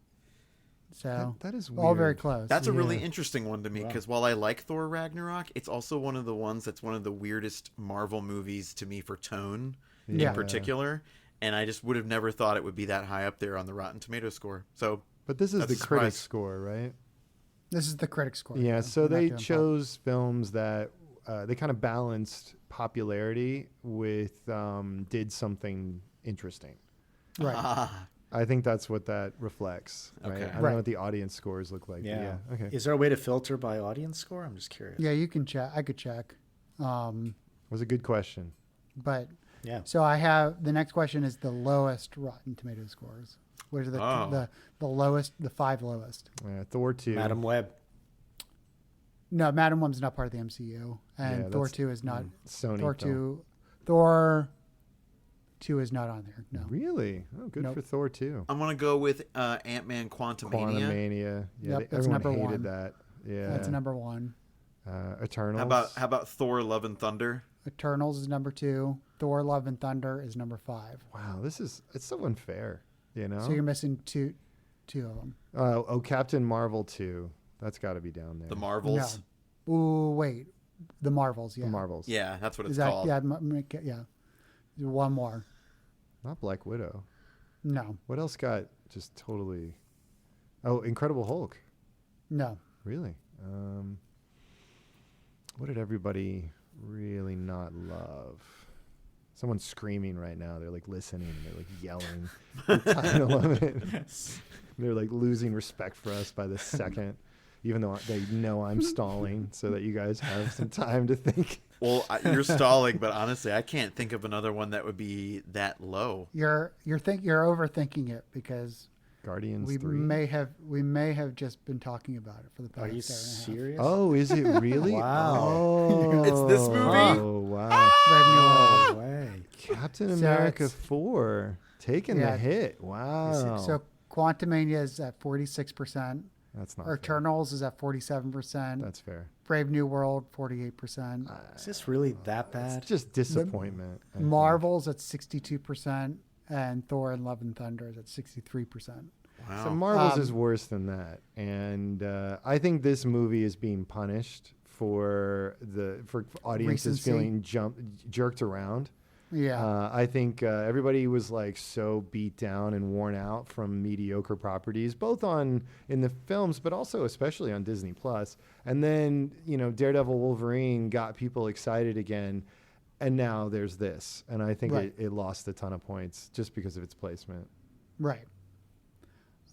So That is all very weird. close. That's a really Yeah. interesting one to me Wow. because while I like Thor Ragnarok, it's also one of the ones that's one of the weirdest Marvel movies to me for tone Yeah. in particular. And I just would have never thought it would be that high up there on the Rotten Tomato score. So But this is That's the a critic surprise. score, right? This is the critic score. Yeah, so We're not they doing chose films that they kind of balanced popularity with did something interesting. pop. Right. ah, I think that's what that reflects. Right? Okay. I don't Right. know what the audience scores look like. but Yeah. Yeah. Okay. Is there a way to filter by audience score? I'm just curious. Yeah, you can check. I could check. Was a good question. But Yeah. so I have the next question is the lowest Rotten Tomato scores. What are the lowest, the 5 lowest? Thor 2. Madam Web. No, Madam Web's not part of the MCU, Yeah, and Thor that's- 2 is not. Sony Thor film. 2, Thor 2 is not on there. No. Really? Oh, good Nope. for Thor 2. I'm going to go with Ant-Man Quantumania. Quantumania. Yeah, Yep, that's everyone number hated one. that. Yeah. That's number 1. Eternals. How about Thor Love and Thunder? Eternals is number 2. Thor: Love and Thunder is number 5. Wow, it's so unfair. You know. So you're missing two of them. Captain Marvel 2. That's got to be down there. The Marvels? No. Ooh, wait. The Marvels. Yeah. The Marvels. Yeah, that's what it's Is that called. yeah? Yeah. One more. Not Black Widow. No. What else got just totally? Oh, Incredible Hulk. No. Really? What did everybody really not love? Someone's screaming right now. They're like listening. They're like yelling the title of it. They're like losing respect for us by the second, even though they know I'm stalling so that you guys have some time to think. Well, you're stalling, but honestly, I can't think of another one that would be that low. You're overthinking it because Guardians we 3. may have just been talking about it for the past Are you hour and a serious? Oh, is it really? Wow. Oh, It's this movie? Oh, wow. half. Brave New World. No way. Captain So America it's- 4 taking Yeah. the hit. Wow. So Quantumania is at 46%. That's not fair. Eternals is at 47%. That's fair. Brave New World 48%. Is this really that bad? It's just disappointment. I think. Marvel's at 62%, and Thor and Love and Thunder is at 63%. Wow. So Marvel's is worse than that, and I think this movie is being punished for audiences Recency. feeling jerked around. Yeah. I think everybody was like so beat down and worn out from mediocre properties, both in the films, but also especially on Disney Plus. And then Daredevil, Wolverine got people excited again, and now there's this, and I think Right. it lost a ton of points just because of its placement. Right.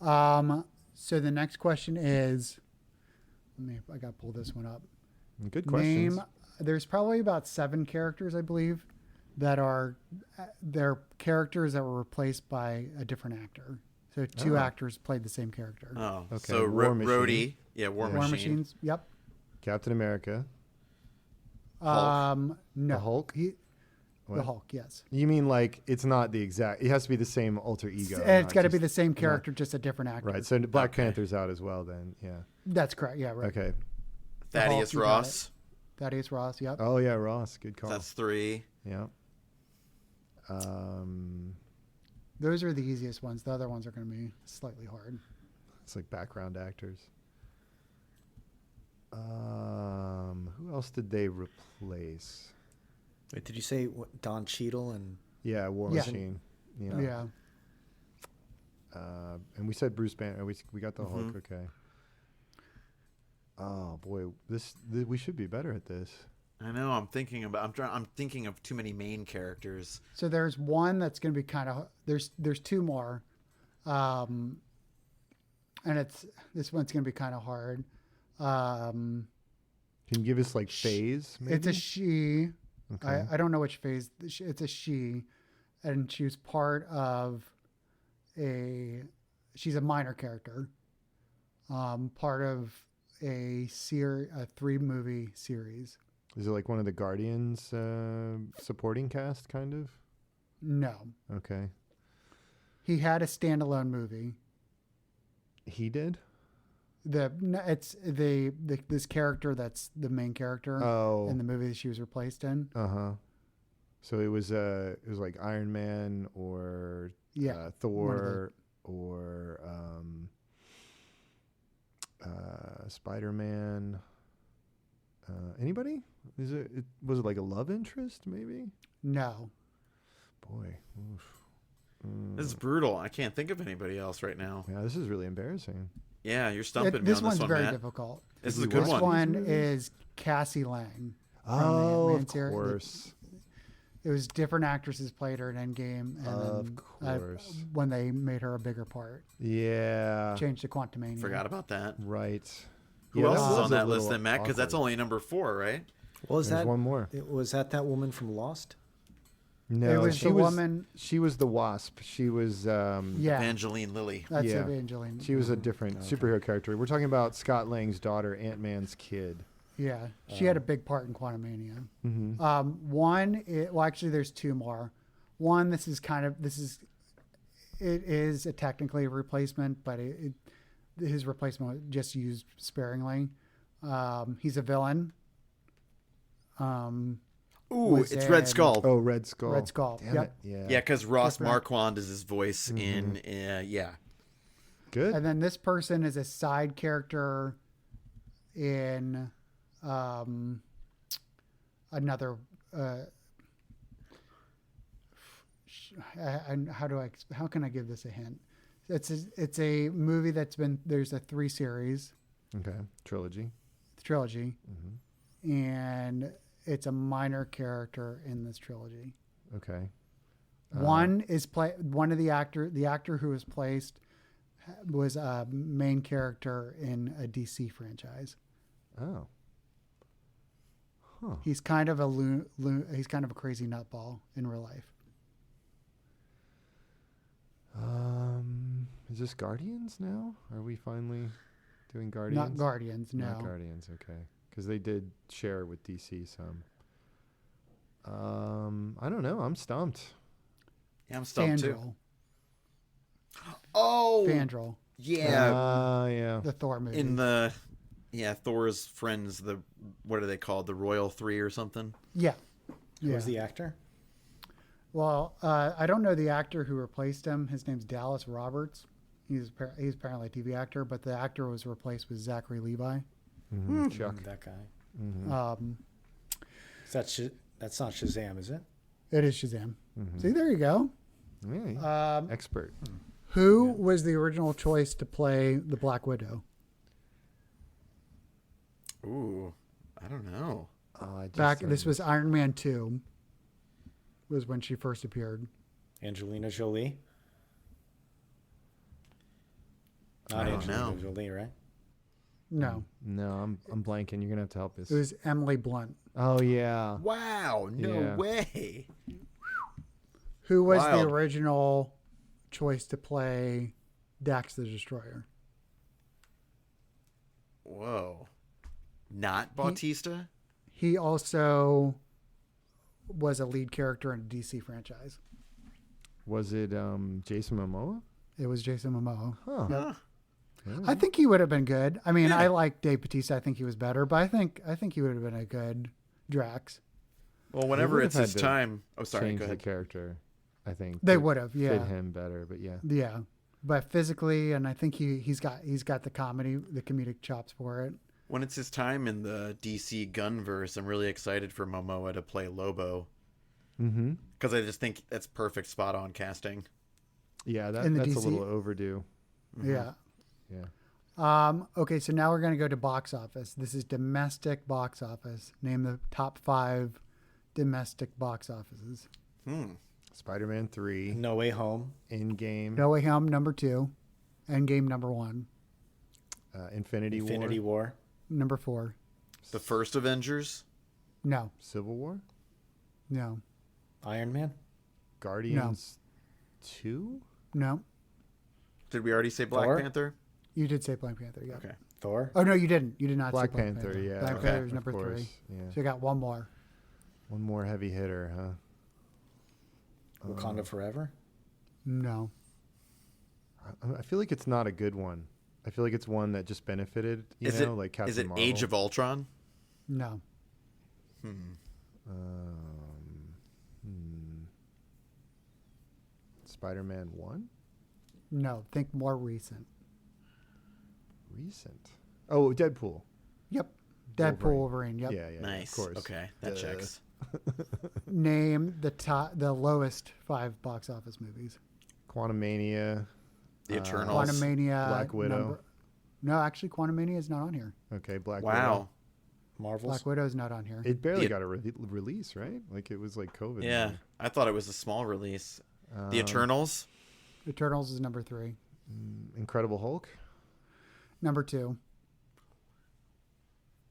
So the next question is, I got to pull this one up. Good questions. There's probably about 7 characters, I believe, that are they're characters that were replaced by a different actor. So 2 Oh. actors played the same character. Oh, Okay, so War Rhodey. Yeah, War War Machine. Machines. Yep. Captain America. No. The Hulk? The What? Hulk. Yes. You mean like it's not the exact? It has to be the same alter ego. It's not got to be just- the same character, just a different actor. Right. So Black Okay. Panther's out as well. Then yeah. That's correct. Yeah. Right. Okay. Thaddeus you got Ross. Thaddeus Ross. Yep. Oh yeah, Ross. Good call. That's 3. Yeah. Those are the easiest ones. The other ones are going to be slightly hard. It's like background actors. Who else did they replace? Wait, did you say what, Don Cheadle and Yeah, War Yeah. Machine. Yeah. Yeah. And we said Bruce Banner. We got the Hulk. Mhm. Okay. Oh boy, we should be better at this. I know. I'm thinking of too many main characters. So there's one that's going to be kind of there's 2 more, and this one's going to be kind of hard. Can you give us like phase? Maybe? It's a she. Okay. I don't know which phase. It's a she, and she was part of she's a minor character, part of a 3-movie series. Is it like one of the Guardians supporting cast, kind of? No, Okay. he had a standalone movie. He did? It's this character that's the main character Oh. in the movie that she was replaced in. Uh-huh. So it was like Iron Man or Yeah, Thor or Spider-Man. Anybody? Was it like a love interest? Maybe. No. Boy. Oof. This is brutal. I can't think of anybody else right now. Yeah, this is really embarrassing. Yeah, you're stumping me This on one's this one, very Matt. difficult. This is a Did we good watch This one. one is Cassie Lang. Oh, Ant-Man of series. course. It was different actresses played her in Endgame, and Of then course. when they made her a bigger part, Yeah. changed to Quantumania. Forgot about that. Right. Who Yeah, else that is was on a that list little then, Matt? Because that's awkward. only number 4, right? What was There's that? one more. Was that woman from Lost? No, It was she the was. woman. She was the Wasp. She was. Yeah, Evangeline Lilly. that's Yeah. Evangeline. She was a different superhero character. We're talking about Scott Lang's daughter, Ant-Man's kid. Yeah, she had a big part in Quantumania. Mm-hmm. Well, actually, there's two more. One, it is technically a replacement, but his replacement was just used sparingly. He's a villain. Ooh, Was it's Red in- Skull. Oh, Red Skull. Red Skull, Damn yep. it. Yeah. Yeah, because Ross Different. Marquand is his voice in, yeah. Good. And then this person is a side character in another. How can I give this a hint? It's a movie there's a 3 series Okay. Trilogy. trilogy, Mm-hmm. and it's a minor character in this trilogy. Okay. One of the actor who was placed was a main character in a DC franchise. Oh. Huh. He's kind of he's kind of a crazy nutball in real life. Is this Guardians now? Are we finally doing Guardians? Not Guardians, no. Not Guardians. Okay. Because they did share with DC some. I don't know. I'm stumped. Yeah, I'm stumped too. Fandral. Oh, Fandral, yeah. Yeah. the Thor movie. In Thor's friends, what are they called? The Royal Three or something? Yeah. Who Yeah. was the actor? Well, I don't know the actor who replaced him. His name's Dallas Roberts. He's apparently a TV actor, but the actor was replaced with Zachary Levi. Mm-hmm. Chuck. That guy. Mm-hmm. That's not Shazam, is it? It is Shazam. Mm-hmm. See, there you go. Yeah. Expert. Who was the original choice to play the Black Widow? Ooh, I don't know. This was Iron Man 2. Was when she first appeared. Angelina Jolie? Not I don't Angelina know. Jolie, right? No, No, I'm blanking. You're gonna have to help us. it was Emily Blunt. Oh yeah. Wow, no Yeah. way. Who was the Wild. original choice to play Dax the Destroyer? Whoa. Not Bautista? He also was a lead character in a DC franchise. Was it Jason Momoa? It was Jason Momoa. Huh. Huh. I think he would have been good. I mean, Yeah. I like Dave Bautista. I think he was better, but I think he would have been a good Drax. Well, whenever would've it's had his to time. Oh, sorry. Change Go the ahead. character. I think They to would have, yeah, fit him better. But yeah. yeah. But physically, and I think he's got the comedic chops for it. When it's his time in the DC Gunverse, I'm really excited for Momoa to play Lobo Mm-hmm. because I just think that's perfect, spot on casting. Yeah, In the that's a DC? little overdue. Yeah. Yeah. Okay, so now we're going to go to box office. This is domestic box office. Name the top 5 domestic box offices. Spider-Man 3, No Way Home. Endgame, No Way Home number 2, Endgame number 1, Infinity Infinity War, War. number 4. The first Avengers? No, Civil War, no, Iron Man. Guardians 2. no. Did we already say Black Thor? Panther? You did say Black Panther, yeah. Okay. Thor. Oh no, you didn't. You did not Black say Black Panther, yeah. Black Okay. Panther is Of number course, 3. Yeah. So you got one more. One more heavy hitter, huh? Wakanda Forever. No. I feel like it's not a good one. I feel like it's one that just benefited, like Captain is it Marvel. Age of Ultron? No. Spider-Man 1? No. Think more recent. Recent. Oh, Deadpool. Yep. Deadpool, Wolverine. Yep. Yeah, Nice. of course. Okay, that checks. Name the lowest 5 box office movies. Quantumania. The Eternals. Quantumania. Black Widow. No, actually, Quantumania is not on here. Okay, Black Widow. Wow. Marvels. Black Widow is not on here. It barely got a release, right? Like it was like COVID. Yeah, movie. I thought it was a small release. The Eternals. Eternals is number 3. Incredible Hulk. Number 2.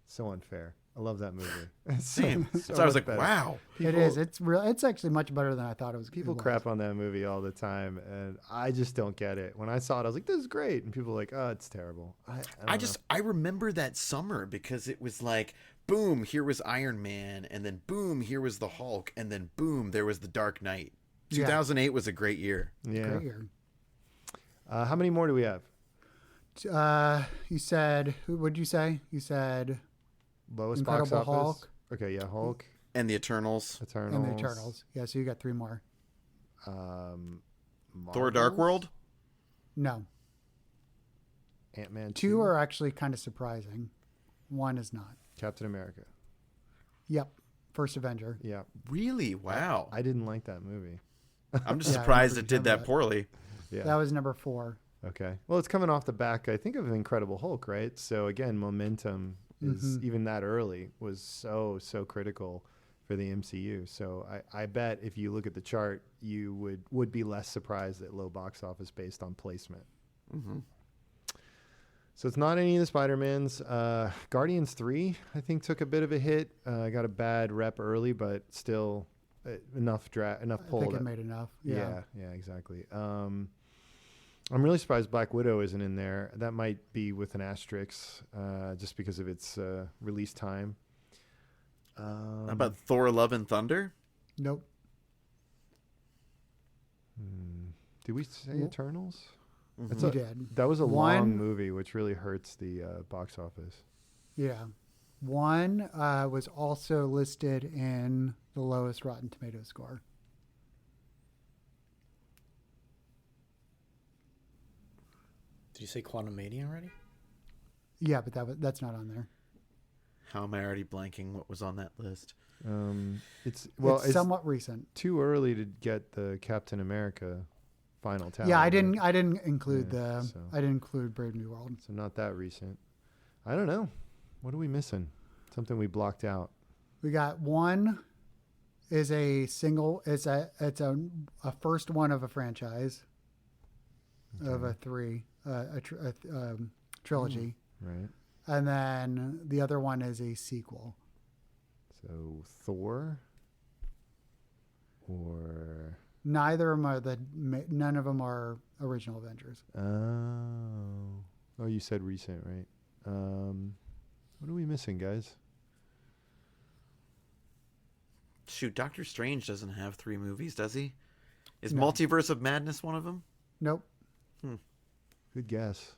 So unfair. I love that movie. Same. So I was like, much better. wow. It is. It's real. It's actually much better than I thought it was. People it was. crap on that movie all the time, and I just don't get it. When I saw it, I was like, "This is great," and people were like, "Oh, it's terrible." I remember that summer because it was like, boom, here was Iron Man, and then boom, here was the Hulk, and then boom, there was the Dark Knight. 2008 was a great year. Yeah. Great year. How many more do we have? You said. What did you say? You said Lowest Incredible box office. Hulk. Okay, yeah, Hulk, And the Eternals. Eternals, and the Eternals. Yeah, so you got 3 more. Thor Dark World. No, Ant-Man 2 are actually kind of surprising. 1 is not. Captain America. Yep. First Avenger. Yeah, Really? Wow. I didn't like that movie. I'm just Yeah, I surprised remember it did you that telling me poorly. Yeah. That was number 4. Okay. Well, it's coming off the back, I think, of Incredible Hulk, right? So again, momentum is even that early was so critical for the MCU. So I bet if you look at the chart, you would be less surprised at low box office based on placement. Mm-hmm. So it's not any of the Spider-Mans. Guardians 3, I think, took a bit of a hit. Got a bad rep early, but still enough pull. I think it made enough. Yeah. Yeah, exactly. I'm really surprised Black Widow isn't in there. That might be with an asterisk, just because of its release time. How about Thor: Love and Thunder? Nope. Did we say Eternals? You did. That was a One- long movie, which really hurts the box office. Yeah. 1 was also listed in the lowest Rotten Tomatoes score. Did you say Quantumania already? Yeah, but that's not on there. How am I already blanking what was on that list? It's It's somewhat recent. too early to get the Captain America final tally. Yeah, I right? didn't include Yeah, I didn't include Brave New World. So not that recent. I don't know. What are we missing? Something we blocked out. We got 1 is a single. It's a first one of a franchise of a 3 trilogy, Right. and then the other one is a sequel. So Thor or Neither of them are none of them are original Avengers. oh, you said recent, right? What are we missing, guys? Shoot, Doctor Strange doesn't have 3 movies, does he? Is No. Multiverse of Madness one of them? Nope. Good guess.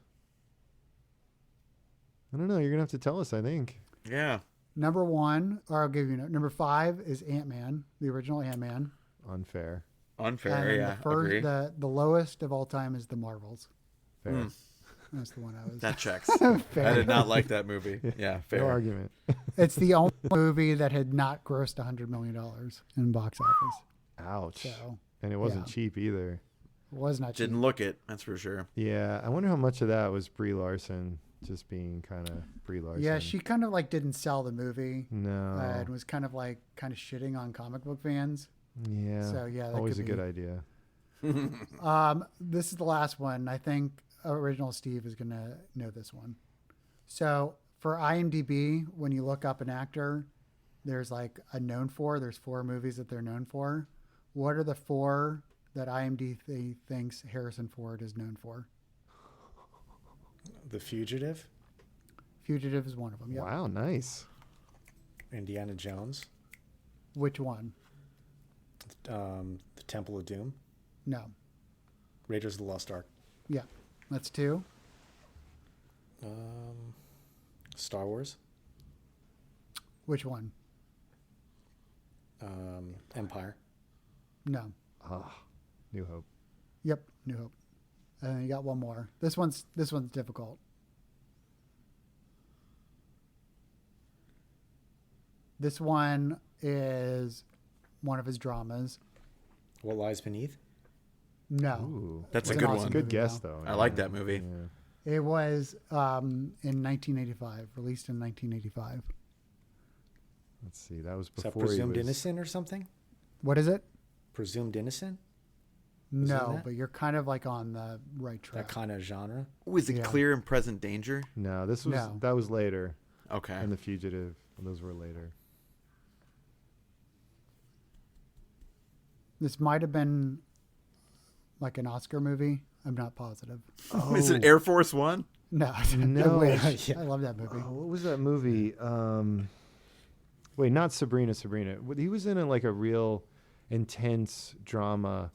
I don't know. You're gonna have to tell us, I think. Yeah. Number 1, or I'll give you number 5 is Ant-Man, the original Ant-Man. Unfair. Unfair, And then yeah. the Agree. the lowest of all time is the Marvels. Fair. That's the one I was. That checks. Fair. I did not like that movie. Yeah, fair. No argument. It's the only movie that had not grossed $100 million in box office. Ouch. So And it wasn't yeah. cheap either. it was not cheap. Didn't look it, that's for sure. Yeah, I wonder how much of that was Brie Larson just being kind of Brie Larson. Yeah, she kind of like didn't sell the movie No. and was kind of shitting on comic book fans. Yeah. So, yeah, that always a could good be. idea. This is the last one. I think original Steve is going to know this one. So for IMDb, when you look up an actor, there's like a known for. There's 4 movies that they're known for. What are the 4 that IMDb thinks Harrison Ford is known for? The Fugitive, Fugitive is one of them. Yep. Wow, nice. Indiana Jones, Which one? The Temple of Doom, No. Raiders of the Lost Ark, Yeah. That's 2. Star Wars, Which one? Empire, No. New Hope. Yep. New Hope. And then you got one more. This one's difficult. This one is one of his dramas. What Lies Beneath? No. Ooh, That's a It's good an one. awesome good movie, guess though. though. I like that movie. Yeah. It was in 1985, released in 1985. Let's see. That was Is that before he Presumed was. Innocent or something? What is it? Presumed Innocent? No, that? but you're kind of like on the right track. That kind of genre? Was it Yeah. Clear and Present Danger? No, this was No. that was later. Okay. And The Fugitive. Those were later. This might have been like an Oscar movie. I'm not positive. Is it Air Force One? No, No. I wish. Yeah. I love that movie. Oh, what was that movie? Wait, not Sabrina. He was in like a real intense drama.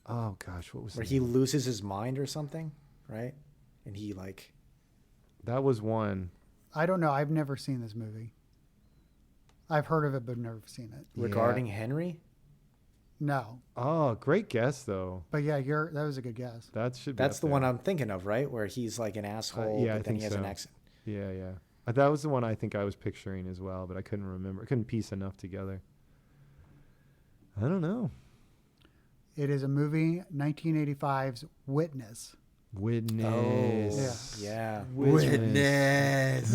Oh gosh, what was Where the he name? loses his mind or something, right? And he like... That was one. I don't know. I've never seen this movie. I've heard of it, but never seen it. Regarding Henry? No, Oh, great guess though. but yeah, that was a good guess. That should be. That's up the there. one I'm thinking of, right? Where he's like an asshole, yeah, I but then think he has an so. accent. Yeah, yeah. That was the one I think I was picturing as well, but I couldn't remember. I couldn't piece enough together. I don't know. It is a movie, 1985's Witness. Witness. Yeah. Witness.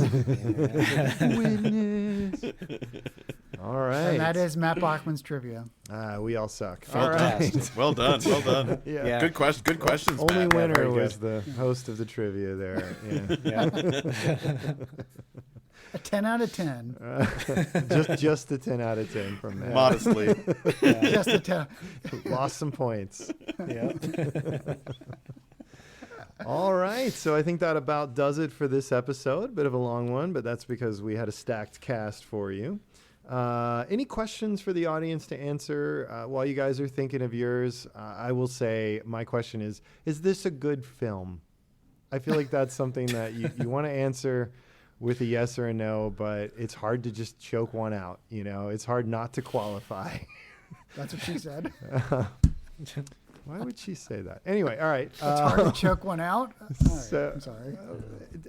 Witness. All right. And that is Matt Bachman's trivia. We all suck. All Fantastic. right. Well done. Well done. Yeah. Yeah. Good question. Good questions, Only Matt. winner very was good. the host of the trivia there. Yeah. Yeah. A 10 out of 10. just a 10 out of 10 from Matt. Modestly. Just a 10. Lost some points. Yeah. All right. So I think that about does it for this episode. Bit of a long one, but that's because we had a stacked cast for you. Any questions for the audience to answer while you guys are thinking of yours? I will say my question is this a good film? I feel like that's something that you want to answer with a yes or a no, but it's hard to just choke one out. You know, it's hard not to qualify. That's what she said. Why would she say that? Anyway, all right. It's hard to choke one out. All right, so- I'm sorry.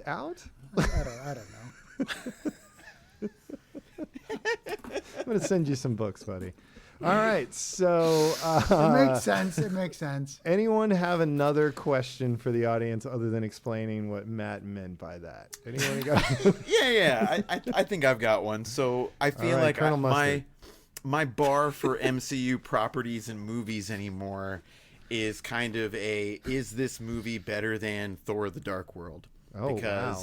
Out? I don't know. I'm going to send you some books, buddy. All right. So It makes sense. It makes sense. anyone have another question for the audience other than explaining what Matt meant by that? Anyone got? Yeah. I think I've got one. So I feel right, like Colonel Mustard. my bar for MCU properties and movies anymore is kind of is this movie better than Thor: The Dark World? Oh, wow.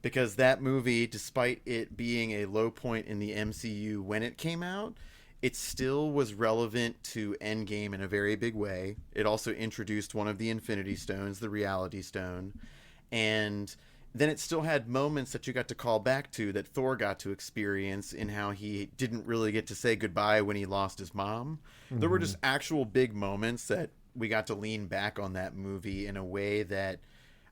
Because that movie, despite it being a low point in the MCU when it came out, it still was relevant to Endgame in a very big way. It also introduced one of the Infinity Stones, the Reality Stone, and then it still had moments that you got to call back to that Thor got to experience in how he didn't really get to say goodbye when he lost his mom. There were just actual big moments that we got to lean back on that movie in a way that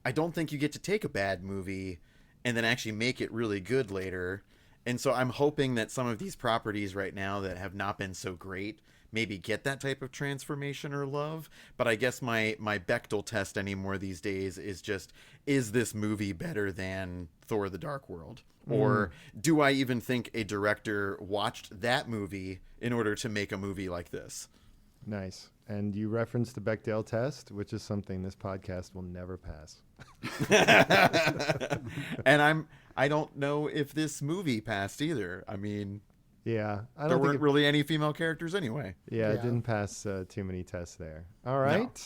I don't think you get to take a bad movie and then actually make it really good later. And so I'm hoping that some of these properties right now that have not been so great maybe get that type of transformation or love. But I guess my Bechdel test anymore these days is just, is this movie better than Thor: The Dark World? Or do I even think a director watched that movie in order to make a movie like this? Nice. And you referenced the Bechdel test, which is something this podcast will never pass. And I don't know if this movie passed either. I mean, Yeah. I there don't weren't think really any female characters anyway. it Yeah. didn't pass too many tests there. All right.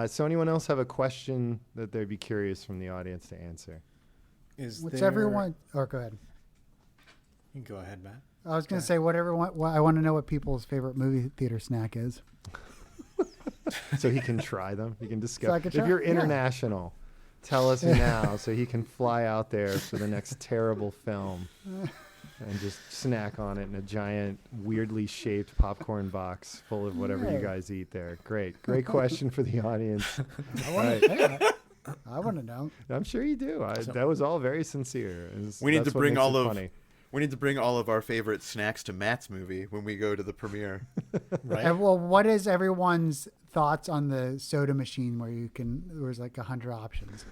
So anyone else have a question that they'd be curious from the audience to answer? What's everyone? Oh, go ahead. You can go ahead, Matt. I was going to say what I want to know what people's favorite movie theater snack is. So he can try them. He can discover. I can If try- you're yeah. international, tell us now so he can fly out there for the next terrible film and just snack on it in a giant, weirdly shaped popcorn box full of whatever you Yeah. guys eat there. Great question for the audience. I want to. I want to know. I'm sure you do. That was all very sincere. We need That's to what bring makes all it of funny. we need to bring all of our favorite snacks to Matt's movie when we go to the premiere. Right? And, well, what is everyone's thoughts on the soda machine where there's like 100 options?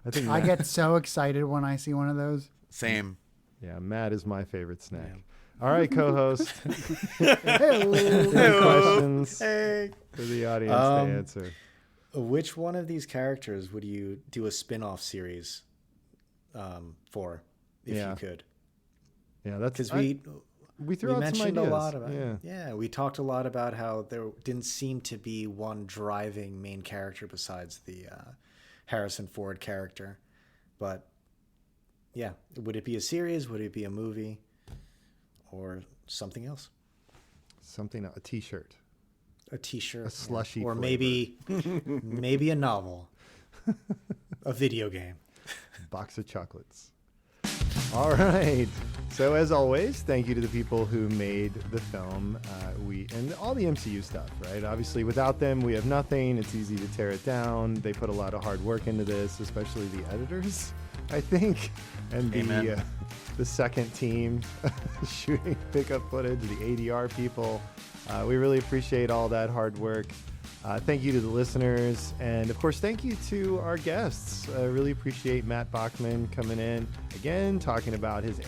I think I get so excited when I see one of those. Same. Yeah, Matt is my favorite snack. All right, co-host. Hello. Any questions Hey. for the audience to answer? Which one of these characters would you do a spin-off series for, if Yeah. you could? Yeah, that's Because we we threw out some mentioned ideas. a lot about yeah. we talked a lot about how there didn't seem to be one driving main character besides the Harrison Ford character. But yeah, would it be a series? Would it be a movie? Or something else? Something, a T-shirt. A T-shirt, A slushy or flavor. maybe a novel, a video game. Box of chocolates. All right. So as always, thank you to the people who made the film. And all the MCU stuff, right? Obviously, without them, we have nothing. It's easy to tear it down. They put a lot of hard work into this, especially the editors, I think, and the second team shooting pickup footage, the ADR people. We really appreciate all that hard work. Thank you to the listeners. And of course, thank you to our guests. I really appreciate Matt Bachman coming in again, talking about his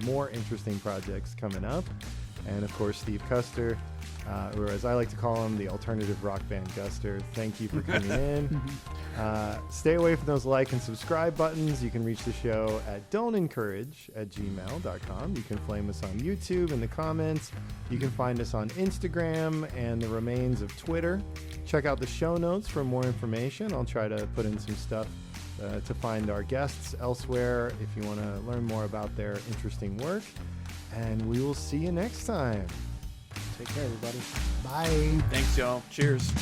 more interesting projects coming up. And of course, Steve Custer, or as I like to call him, the alternative rock band Guster. Thank you for coming in. Stay away from those like and subscribe buttons. You can reach the show at DontEncourage@gmail.com. You can flame us on YouTube in the comments. You can find us on Instagram and the remains of Twitter. Check out the show notes for more information. I'll try to put in some stuff to find our guests elsewhere if you want to learn more about their interesting work. And we will see you next time. Take care, everybody. Bye. Thanks, y'all. Cheers.